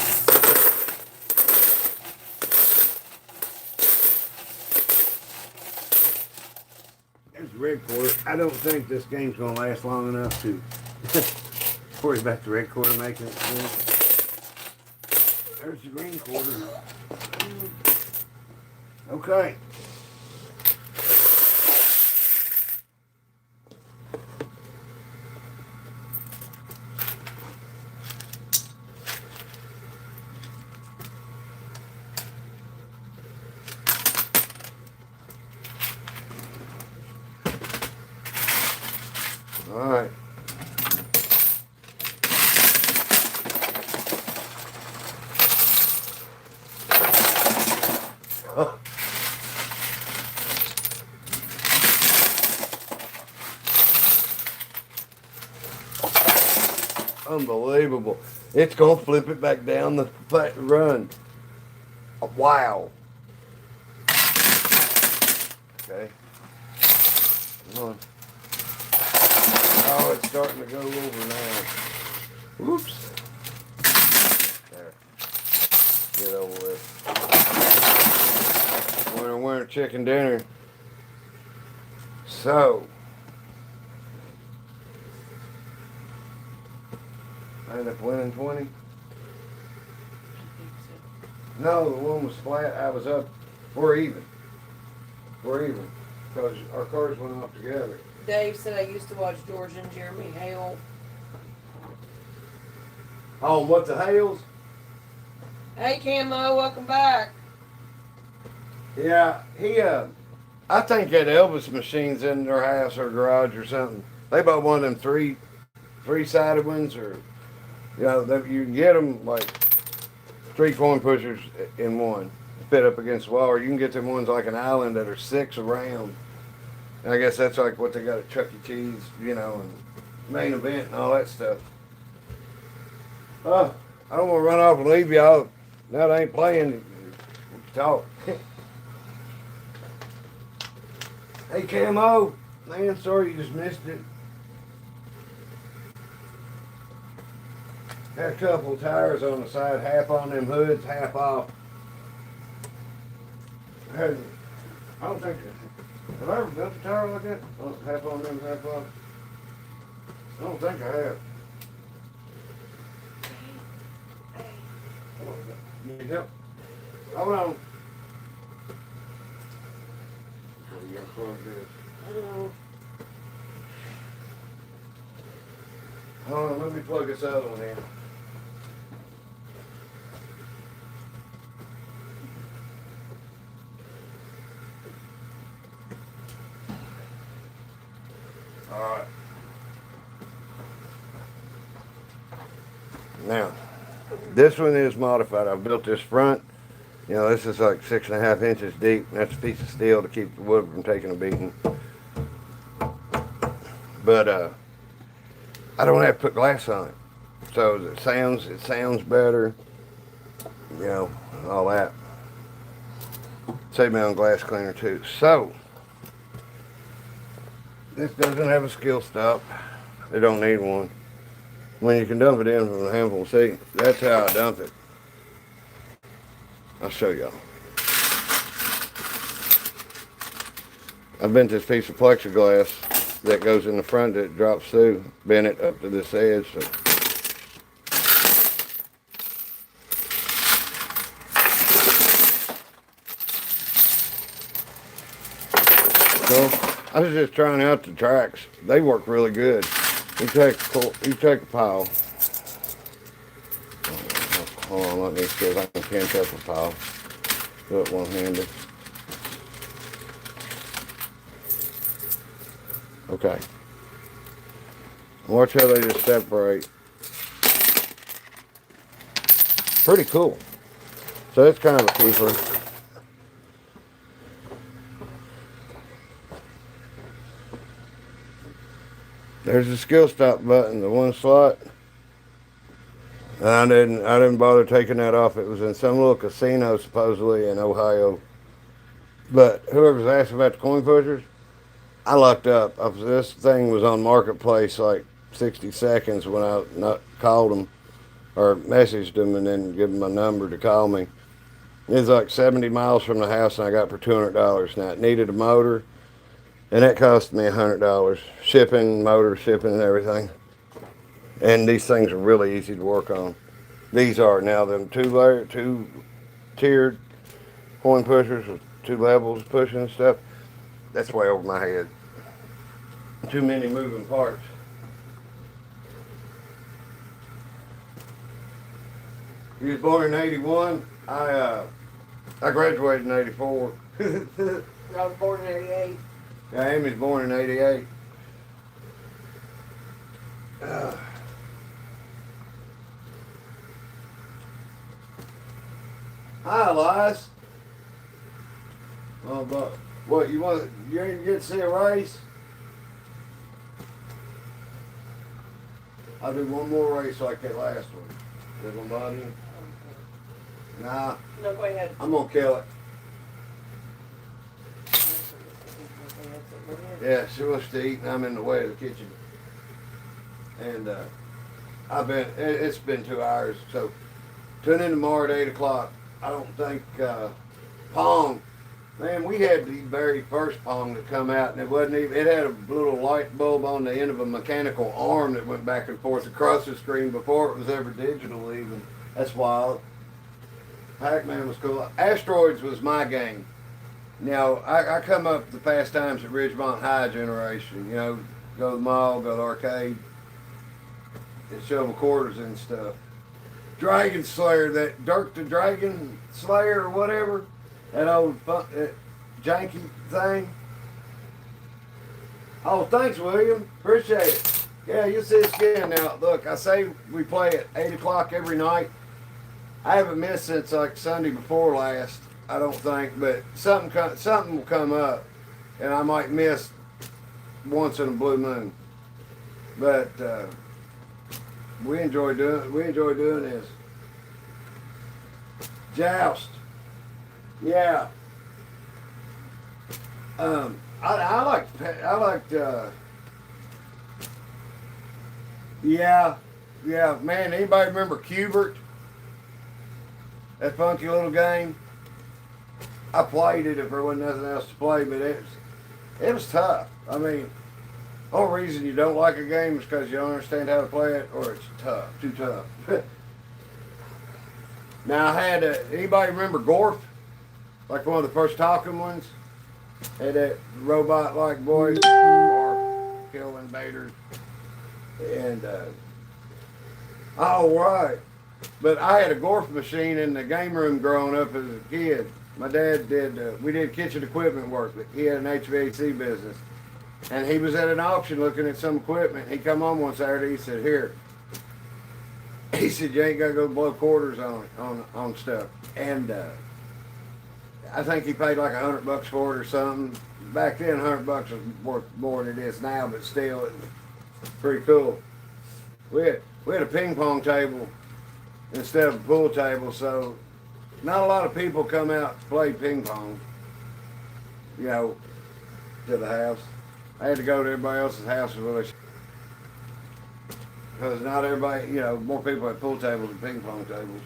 There's the red quarter. I don't think this game's going to last long enough to worry about the red quarter making it through. There's the green quarter. Okay. All right. Unbelievable. It's going to flip it back down the run. Wow. Okay. Come on. Oh, it's starting to go over now. Whoops. There. Get over with. Winter chicken dinner. So. I ended up winning 20. No, the one was flat. I was up. We're even. We're even. Because our cars went off together. Dave said I used to watch George and Jeremy Hale. Oh, what the Hales? Hey Camo, welcome back. Yeah, I think that Elvis machine's in their house or garage or something. They bought one of them three-sided ones, or you know, you can get them like 3 coin pushers in one, fit up against the wall, or you can get them ones like an island that are 6 around. And I guess that's like what they got at Chuck E. Cheese, you know, and Main Event and all that stuff. I don't want to run off and leave y'all. Now they ain't playing. We can talk. Hey, Camo. Man, sorry you just missed it. Had a couple of tires on the side, half on them hoods, half off. I don't think, have I ever built a tire like that? Half on them, half off? I don't think I have. You need help? Hold on. You gotta plug this. Hold on, let me plug this other one in. All right. Now, this one is modified. I've built this front. You know, this is like 6.5 inches deep. And that's a piece of steel to keep the wood from taking a beating. But I don't have to put glass on it, so it sounds better. You know, all that. Save me on glass cleaner too. So this doesn't have a skill stop. It don't need one. When you can dump it in from a handful, see, that's how I dump it. I'll show y'all. I bent this piece of plexiglass that goes in the front that drops through, bent it up to this edge. So I was just trying out the tracks. They work really good. You take a pile. Hold on, let me see if I can pinch up a pile. Do it one-handed. Okay. Watch how they just separate. Pretty cool. So it's kind of a keeper. There's the skill stop button, the one slot. I didn't bother taking that off. It was in some little casino supposedly in Ohio. But whoever's asked about the coin pushers, I lucked up. This thing was on Marketplace like 60 seconds when I called them or messaged them and then give them my number to call me. It was like 70 miles from the house and I got it for $200. Now it needed a motor and that cost me $100. Shipping, motor, shipping and everything. And these things are really easy to work on. These are now them two tiered coin pushers with 2 levels pushing and stuff. That's way over my head. Too many moving parts. He was born in 81. I graduated in 84. I was born in 88. Yeah, Amy's born in 88. Hi, Elias. Oh, but what you ain't get to see a race? I'll do one more race like that last one. Is it gonna bother you? Nah. No, go ahead. I'm gonna kill it. Yeah, she wants to eat, and I'm in the way of the kitchen. And it's been 2 hours, so tune in tomorrow at 8 o'clock. I don't think Pong. Man, we had the very first Pong that come out, and it had a little light bulb on the end of a mechanical arm that went back and forth across the screen before it was ever digital even. That's wild. Pac-Man was cool. Asteroids was my game. Now, I come up the past times at Ridgemont High generation, you know, go to the mall, go to the arcade, and shovel quarters and stuff. Dragon Slayer, that Dirk the Dragon Slayer or whatever, that old janky thing. Oh, thanks, William. Appreciate it. Yeah, you'll see us again now. Look, I say we play at 8 o'clock every night. I haven't missed since like Sunday before last, I don't think, but something will come up, and I might miss once in a blue moon. But we enjoy doing this. Joust. Yeah. I liked yeah, man, anybody remember Cubert? That funky little game? I played it if there wasn't nothing else to play, but it was tough. I mean, the whole reason you don't like a game is because you don't understand how to play it, or it's tough, too tough. Now I had anybody remember Gorf? Like one of the first talking ones? Had that robot-like voice, or kill invaders. And, oh, right. But I had a Gorf machine in the game room growing up as a kid. My dad we did kitchen equipment work, but he had an HVAC business. And he was at an auction looking at some equipment. He come on one Saturday, he said, here, He said, you ain't got to go blow quarters on stuff. And I think he paid like $100 for it or something. Back then, $100 was worth more than it is now, but still, it's pretty cool. We had a ping pong table instead of a pool table, so not a lot of people come out to play ping pong, you know, to the house. I had to go to everybody else's house because not everybody, you know, more people have pool tables than ping pong tables.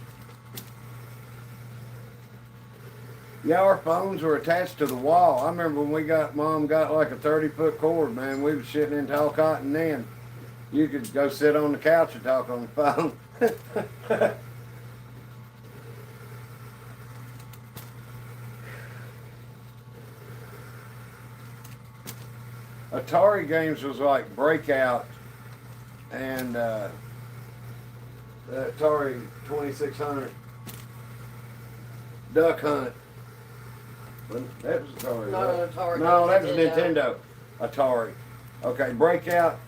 Yeah, our phones were attached to the wall. I remember when Mom got like a 30-foot cord, man, we was sitting in tall cotton then. You could go sit on the couch and talk on the phone. Atari games was like Breakout and the Atari 2600, Duck Hunt. That was Atari. Not an Atari. No, that was Nintendo. Atari. Okay, Breakout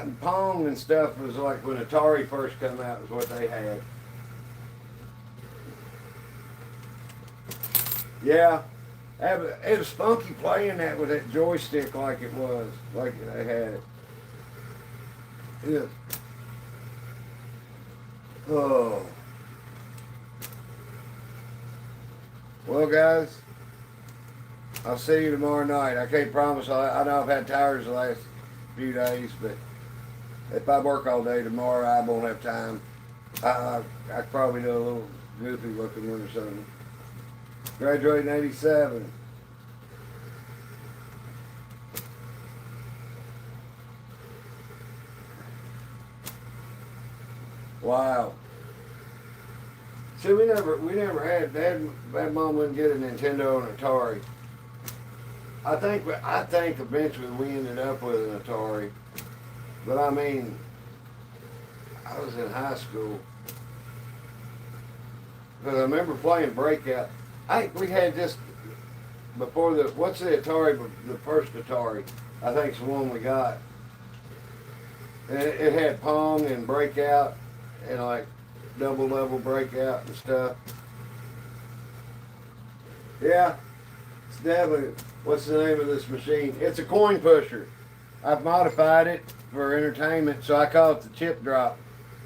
and Pong and stuff was like when Atari first come out was what they had. Yeah. It was funky playing that with that joystick like it was, like they had it. Yeah. Oh. Well, guys, I'll see you tomorrow night. I can't promise. I know I've had tires the last few days, but if I work all day tomorrow, I won't have time. I could probably do a little goofy looking one or something. Graduated in 87. Wow. See, we never had Dad Mom wouldn't get a Nintendo and Atari. I think eventually we ended up with an Atari. But I mean, I was in high school. Because I remember playing Breakout. I think we had just before what's the Atari, the first Atari, I think it's the one we got. And it had Pong and Breakout and like double level Breakout and stuff. Yeah, it's definitely, what's the name of this machine? It's a coin pusher. I've modified it for entertainment, so I call it the chip drop.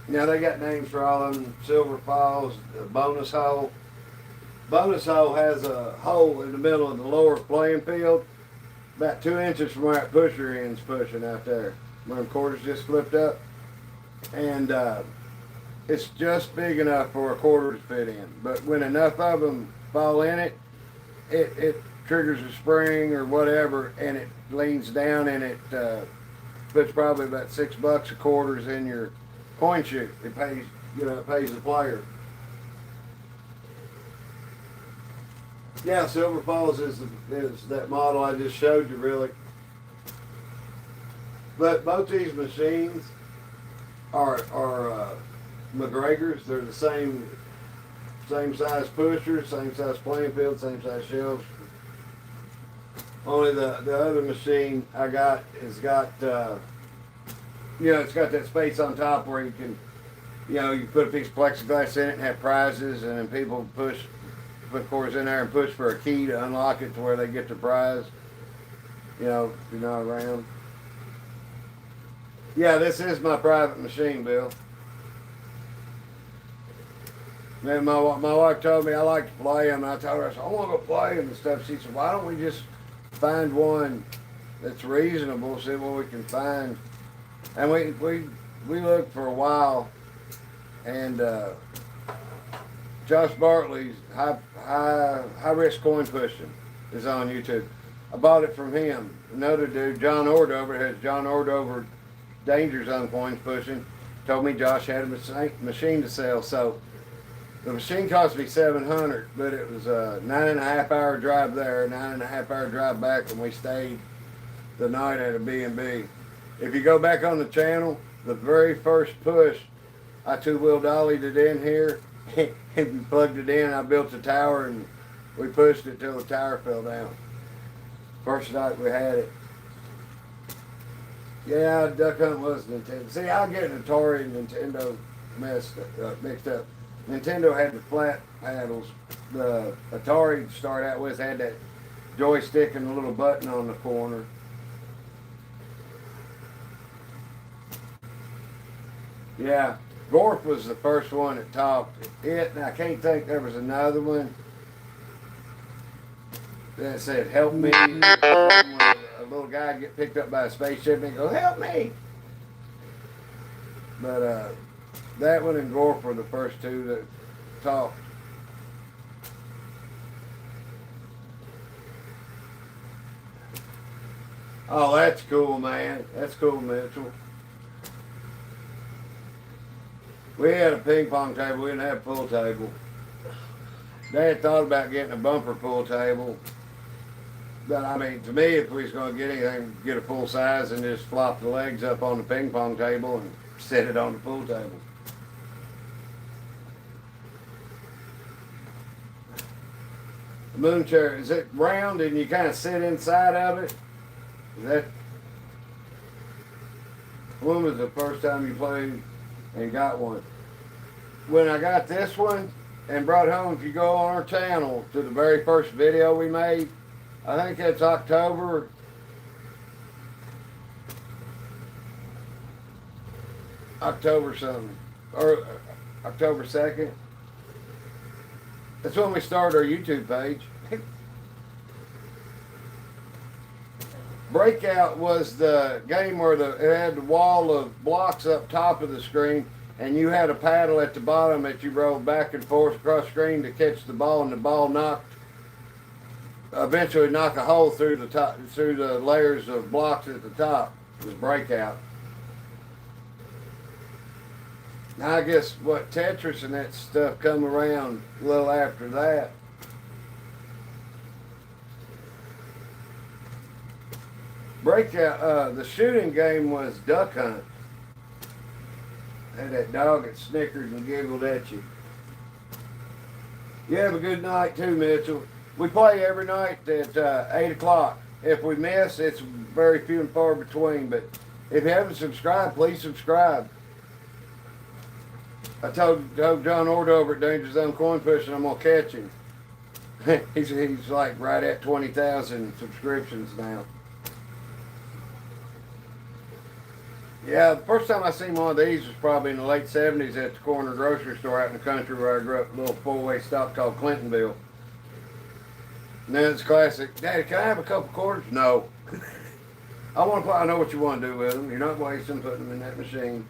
Now they got names for all of them, Silver Falls, the bonus hole. Bonus hole has a hole in the middle of the lower playing field, about 2 inches from where that pusher end's pushing out there. Where the quarters just flipped up. And it's just big enough for a quarter to fit in. But when enough of them fall in it, it triggers a spring or whatever, and it leans down and it puts probably about $6 a quarters in your coin chute. It pays, it pays the player. Yeah, Silver Falls is that model I just showed you, really. But both these machines are McGregor's. They're the same size pusher, same size playing field, same size shelves. Only the other machine I got has got it's got that space on top where you can you put a piece of plexiglass in it and have prizes, and then people put quarters in there and push for a key to unlock it to where they get the prize. If you're not around. Yeah, this is my private machine, Bill. Man, my wife told me I like to play them, and I told her, I said, I want to go play them and stuff. She said, why don't we just find one that's reasonable, see what we can find. And we looked for a while, and Josh Bartley's high risk coin pushing is on YouTube. I bought it from him. Another dude, John Ordover, has John Ordover Danger Zone coins pushing. Told me Josh had a machine to sell, so the machine cost me $700, but it was a 9.5 hour drive there, 9.5 hour drive back, and we stayed the night at a B&B. If you go back on the channel, the very first push, I two-wheel dollied it in here and plugged it in. I built the tower and we pushed it till the tower fell down. First night we had it. Yeah, Duck Hunt was Nintendo. See, I'll get an Atari and Nintendo mixed up. Nintendo had the flat paddles. The Atari to start out with had that joystick and a little button on the corner. Yeah, Gorf was the first one that topped it, and I can't think there was another one that said "Help me." A little guy get picked up by a spaceship and go "Help me." But that one and Gorf were the first two that topped. Oh, that's cool, man. That's cool, Mitchell. We had a ping pong table. We didn't have a pool table. Dad thought about getting a bumper pool table. But I mean, to me, if we was going to get anything, get a full size and just flop the legs up on the ping pong table and set it on the pool table. The moon chair, is it round and you kind of sit inside of it? Is that, when was the first time you played and got one? When I got this one and brought home, if you go on our channel to the very first video we made, I think it's October something, or October 2nd. That's when we started our YouTube page. Breakout was the game where it had the wall of blocks up top of the screen, and you had a paddle at the bottom that you rolled back and forth across the screen to catch the ball, and the ball eventually knock a hole through the top, through the layers of blocks at the top. It was Breakout. Now I guess what Tetris and that stuff come around a little after that. Breakout, the shooting game was Duck Hunt. Had that dog that snickered and giggled at you. You have a good night too, Mitchell. We play every night at 8 o'clock. If we miss, it's very few and far between. But if you haven't subscribed, please subscribe. I told John Ord over at Danger Zone Coinpushing I'm going to catch him. he's like right at 20,000 subscriptions now. Yeah, the first time I seen one of these was probably in the late 70s at the corner grocery store out in the country where I grew up, a little four-way stop called Clintonville. And then it's classic, Daddy, can I have a couple quarters? No. I want to play, I know what you want to do with them. You're not wasting putting them in that machine.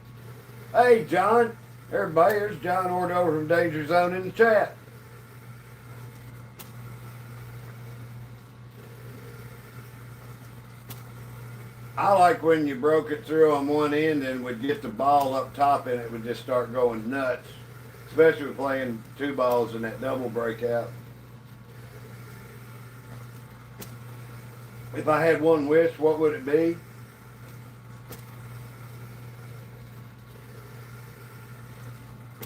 Hey, John. Everybody, there's John Ordover from Danger Zone in the chat. I like when you broke it through on one end and would get the ball up top and it would just start going nuts. Especially with playing two balls in that double breakout. If I had one wish, what would it be?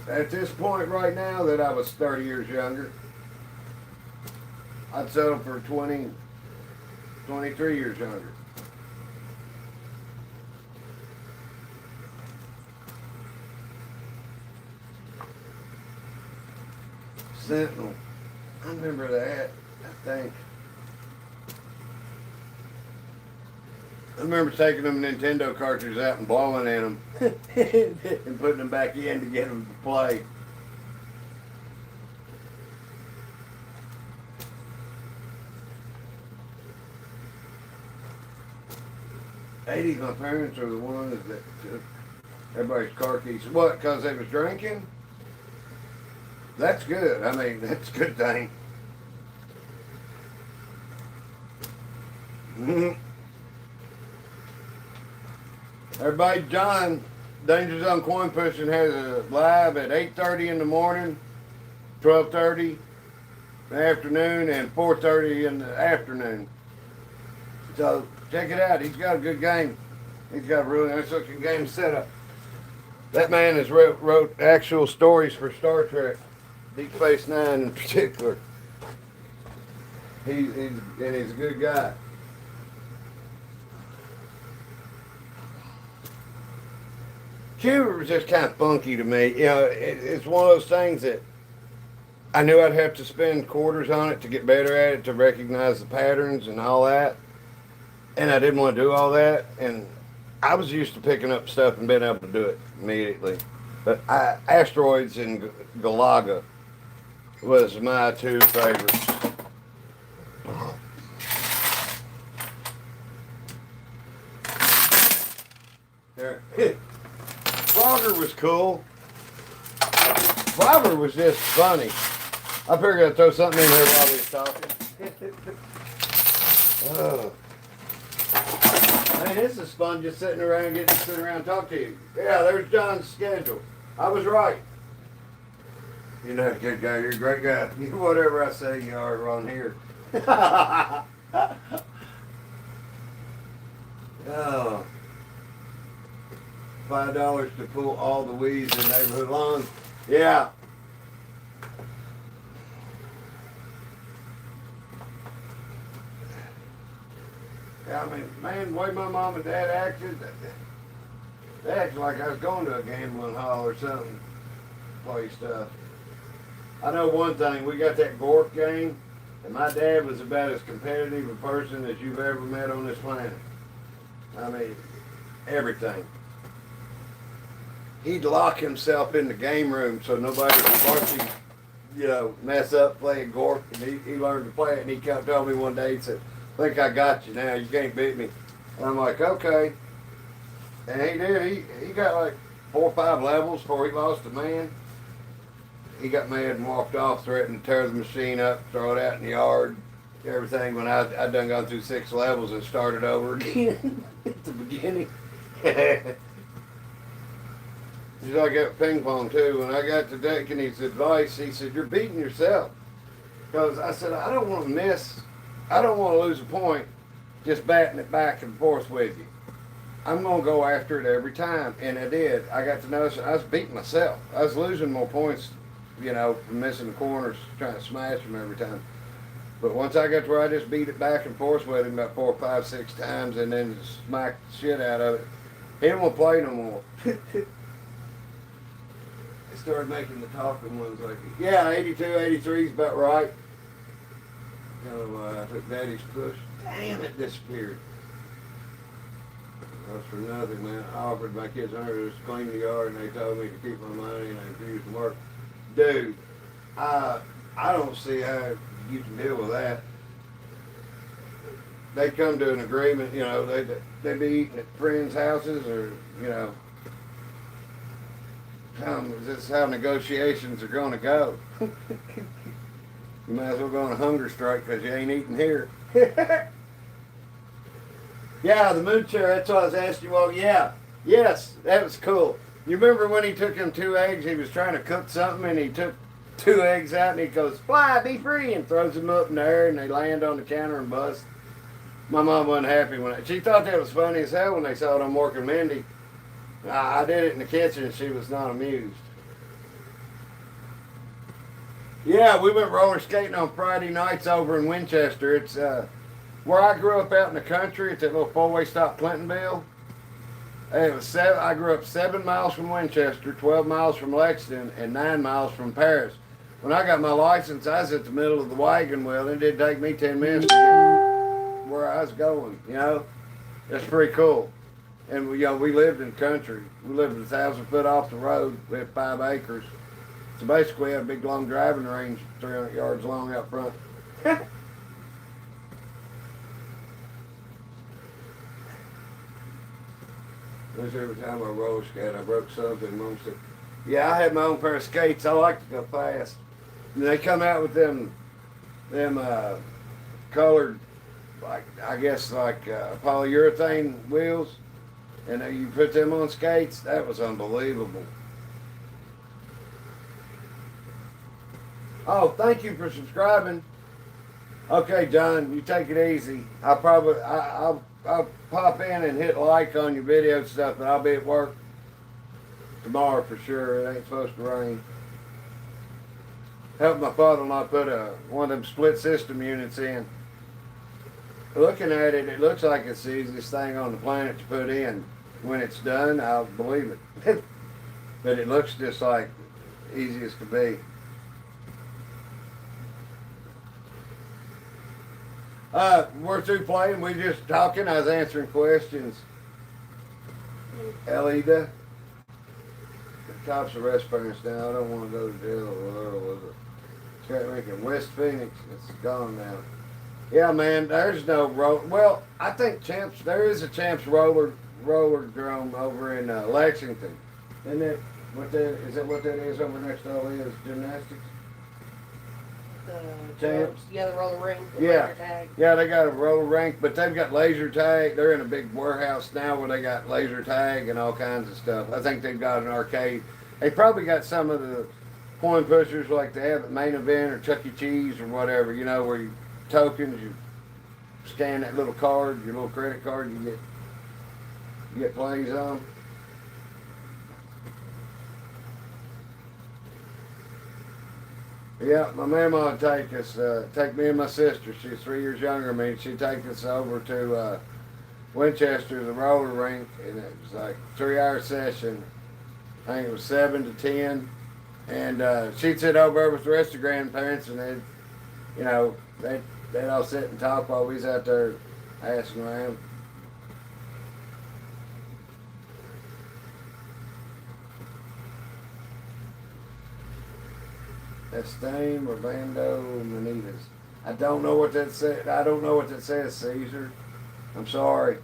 At this point right now that I was 30 years younger, I'd settle for 20, 23 years younger. Sentinel. I remember that, I think. I remember taking them Nintendo cartridges out and blowing in them and putting them back in to get them to play. '80s, my parents are the ones that took everybody's car keys. What, because they was drinking? That's good. I mean, that's a good thing. Everybody, John, Danger Zone Coinpushing has a live at 8:30 in the morning, 12:30 in the afternoon, and 4:30 in the afternoon. So check it out. He's got a good game. He's got a really nice looking game set up. That man has wrote actual stories for Star Trek, Deep Space Nine in particular. He's a good guy. Cuba was just kind of funky to me. You know, it's one of those things that I knew I'd have to spend quarters on it to get better at it, to recognize the patterns and all that. And I didn't want to do all that. And I was used to picking up stuff and being able to do it immediately. But Asteroids and Galaga was my two favorites. Frogger was cool. Frogger was just funny. I figured I'd throw something in here while we was talking. Oh. Man, this is fun just sitting around, getting to sit around and talk to you. Yeah, there's John's schedule. I was right. You're not a good guy, you're a great guy. Whatever I say you are on here. Oh. $5 to pull all the weeds in neighborhood lawns. Yeah. Yeah, I mean, man, the way my mom and dad acted, they acted like I was going to a gambling hall or something. Play stuff. I know one thing, we got that Gork game, and my dad was about as competitive a person as you've ever met on this planet. I mean, everything. He'd lock himself in the game room so nobody would watch him, you know, mess up playing Gork. And he learned to play it, and he kept telling me one day, he said, I think I got you now, you can't beat me. And I'm like, okay. And he did, he got like 4 or 5 levels before he lost a man. He got mad and walked off, threatened to tear the machine up, throw it out in the yard, everything. When I done gone through 6 levels and started over again at the beginning. He's like at ping pong too. When I got to taking his advice, he said, you're beating yourself. Because I said, I don't want to lose a point just batting it back and forth with you. I'm going to go after it every time. And I did. I got to notice I was beating myself. I was losing more points, you know, from missing the corners, trying to smash them every time. But once I got to where I just beat it back and forth with him about 4, 5, 6 times and then smacked the shit out of it, he didn't want to play no more. They started making the talking ones like, yeah, 82, 83 is about right. I took Daddy's push. Damn, it disappeared. That's for nothing, man. I offered my kids $100 to clean the yard, and they told me to keep my money and I refused to work. Dude, I don't see how you can deal with that. They come to an agreement, you know, they be eating at friends' houses or, you know, this is how negotiations are going to go. You might as well go on a hunger strike because you ain't eating here. Yeah, the moon chair, that's what I was asking you. Well, yeah. Yes, that was cool. You remember when he took him 2 eggs, he was trying to cook something, and he took 2 eggs out, and he goes, fly, be free, and throws them up in the air, and they land on the counter and bust. My mom wasn't happy when she thought that was funny as hell when they saw it on Mork and Mindy. I did it in the kitchen, and she was not amused. Yeah, we went roller skating on Friday nights over in Winchester. It's where I grew up out in the country. It's that little 4-way stop, Clintonville. It was I grew up 7 miles from Winchester, 12 miles from Lexington, and 9 miles from Paris. When I got my license, I was at the middle of the wagon wheel. It did take me 10 minutes to get where I was going. You know, that's pretty cool. And you know, we lived in the country. We lived 1,000 foot off the road. We had 5 acres. So basically, we had a big long driving range, 300 yards long out front. This every time I roller skate, I broke something. Mom said, yeah, I had my own pair of skates. I like to go fast. And they come out with them colored, like, I guess, like polyurethane wheels. And you put them on skates. That was unbelievable. Oh, thank you for subscribing. Okay, John, you take it easy. I'll pop in and hit like on your video and stuff, but I'll be at work tomorrow for sure. It ain't supposed to rain. Helped my father-in-law put one of them split system units in. Looking at it, it looks like it's the easiest thing on the planet to put in. when it's done, I'll believe it. But it looks just like easy as could be. We're through playing. We just talking. I was answering questions. Elida. The cops arrest parents now. I don't want to go to jail or whatever was it. Scott Lincoln, West Phoenix. It's gone now. Yeah, man. There's no road. Well, I think Champs. There is a Champs roller drome over in Lexington. Isn't it? What that is? That what that is over next to all is gymnastics? Champs. Yeah, the roller rink. Yeah. Yeah, they got a roller rink, but they've got laser tag. They're in a big warehouse now where they got laser tag and all kinds of stuff. I think they've got an arcade. They probably got some of the coin pushers like they have at Main Event or Chuck E. Cheese or whatever, you know, where you tokens, you scan that little card, your little credit card, you get plays on. Yeah, my mama would take us, take me and my sister. She's 3 years younger than me. She'd take us over to Winchester, the roller rink, and it was like a 3-hour session. I think it was 7 to 10, and she'd sit over there with the rest of the grandparents, and they'd, you know, they'd all sit and talk while we was out there assing around. Estame or Bando Manitas. I don't know what that said. I don't know what that says, Caesar. I'm sorry.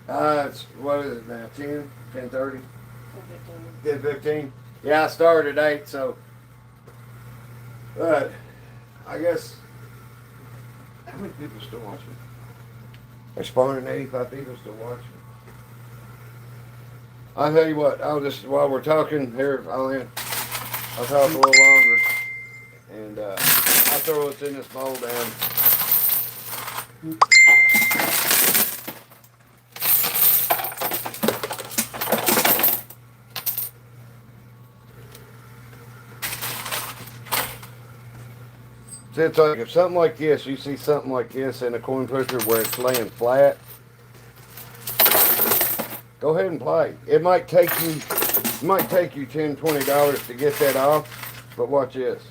It's, what is it now? 10? 10:30? 10:15? Yeah, I started at 8, so. But, I guess, how many people still watching? There's 485 people still watching. I'll tell you what, I'll just, while we're talking here, I'll talk a little longer, and I'll throw what's in this bowl down. See, it's like if something like this, you see something like this in a coin pusher where it's laying flat, go ahead and play. It might take you $10, $20 to get that off, but watch this.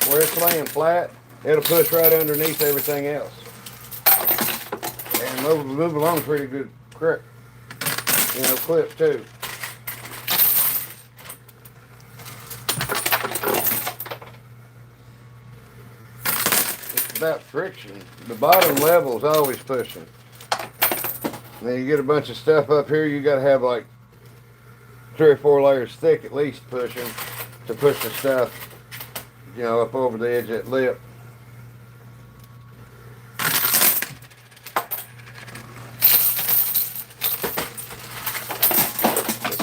Where it's laying flat, it'll push right underneath everything else. And move along pretty good clips too. It's about friction. The bottom level is always pushing. And then you get a bunch of stuff up here, you got to have like 3 or 4 layers thick at least pushing to push the stuff, you know, up over the edge of that lip.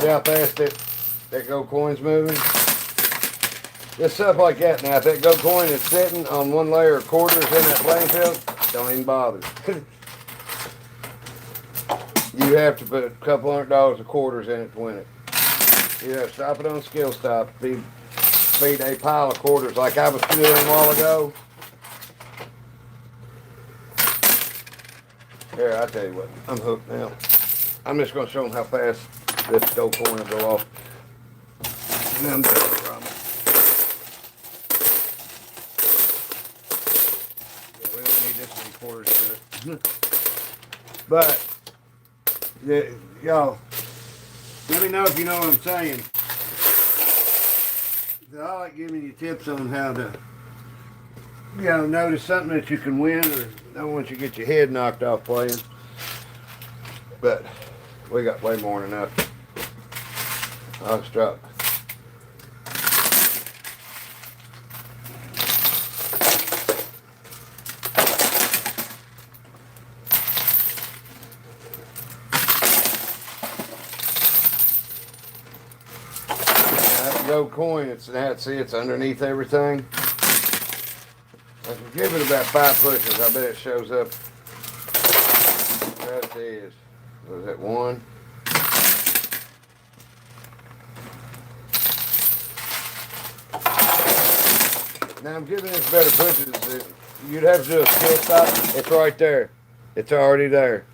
See how fast that gold coin's moving? Just stuff like that. Now, if that gold coin is sitting on 1 layer of quarters in that playing field, don't even bother. You have to put a couple $100 of quarters in it to win it. You have to stop it on skill stop. Feed a pile of quarters like I was doing a while ago. Here, I tell you what, I'm hooked now. I'm just going to show them how fast this gold coin will go off. And then I'm done with it. Yeah, we don't need this many quarters to it. But yeah, y'all, let me know if you know what I'm saying. I like giving you tips on how to, you know, notice something that you can win or don't want you to get your head knocked off playing. But we got way more than enough. I'll strap. Gold coin, it's underneath everything. I can give it about 5 pushes. I bet it shows up. Right there is. Was that 1? Now I'm giving this better pushes you'd have to do a skill stop. It's right there. It's already there.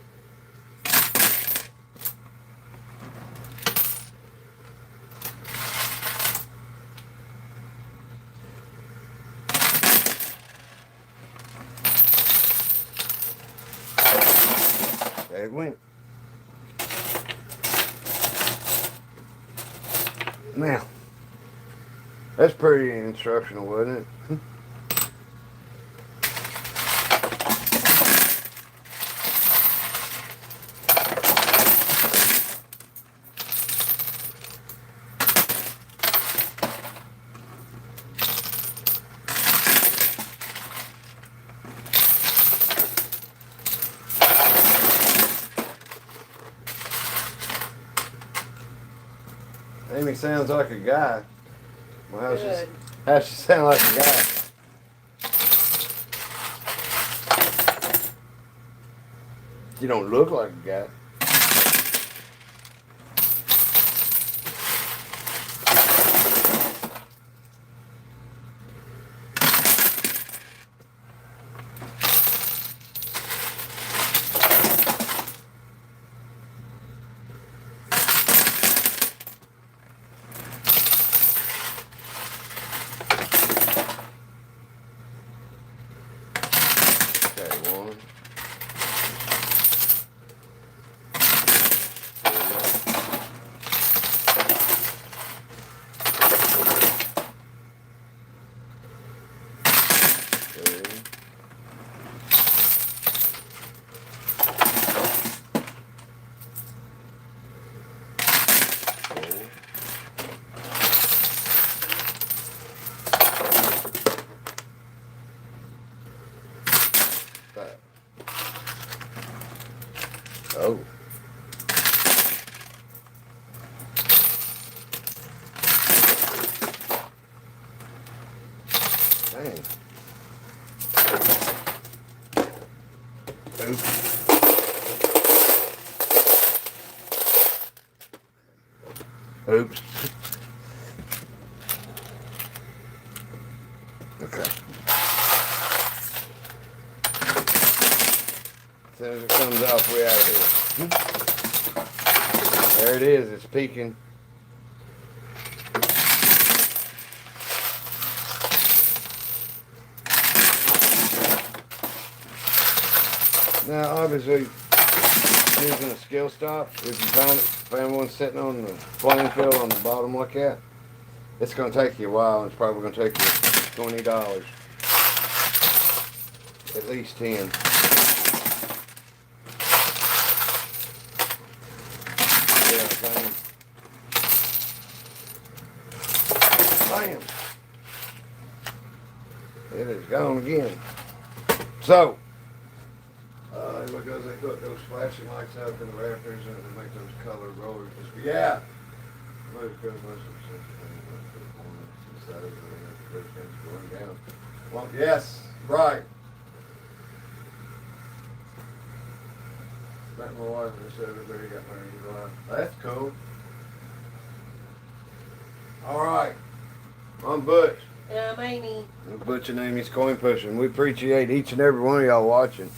There it went. Now, that's pretty instructional, wasn't it? Amy sounds like a guy. Well, how's she sound like a guy? You don't look like a guy. Okay, one. Oh. Dang. Oops. Oops. Okay. As soon as it comes off, we're out of here. There it is. It's peeking. Now, obviously, using a skill stop, if you find one sitting on the playing field on the bottom like that, it's going to take you a while, and it's probably going to take you $20. At least 10. Yeah, bam. It is gone again. So, because they put those flashing lights up in the rafters and they make those colored rollers. Yeah. Well, yes, right. Met my wife and said everybody got married in July. That's cool. All right. I'm Butch. And I'm Amy. Butch and Amy's Coin Pushing. We appreciate each and every one of y'all watching.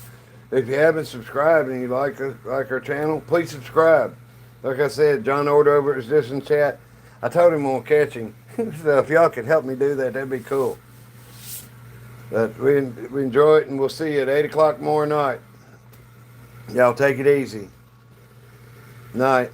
If you haven't subscribed and you like our channel, please subscribe. Like I said, John Ordover is just in chat. I told him we'll catch him. So if y'all could help me do that, that'd be cool. But we enjoy it, and we'll see you at 8 o'clock tomorrow night. Y'all take it easy. Night.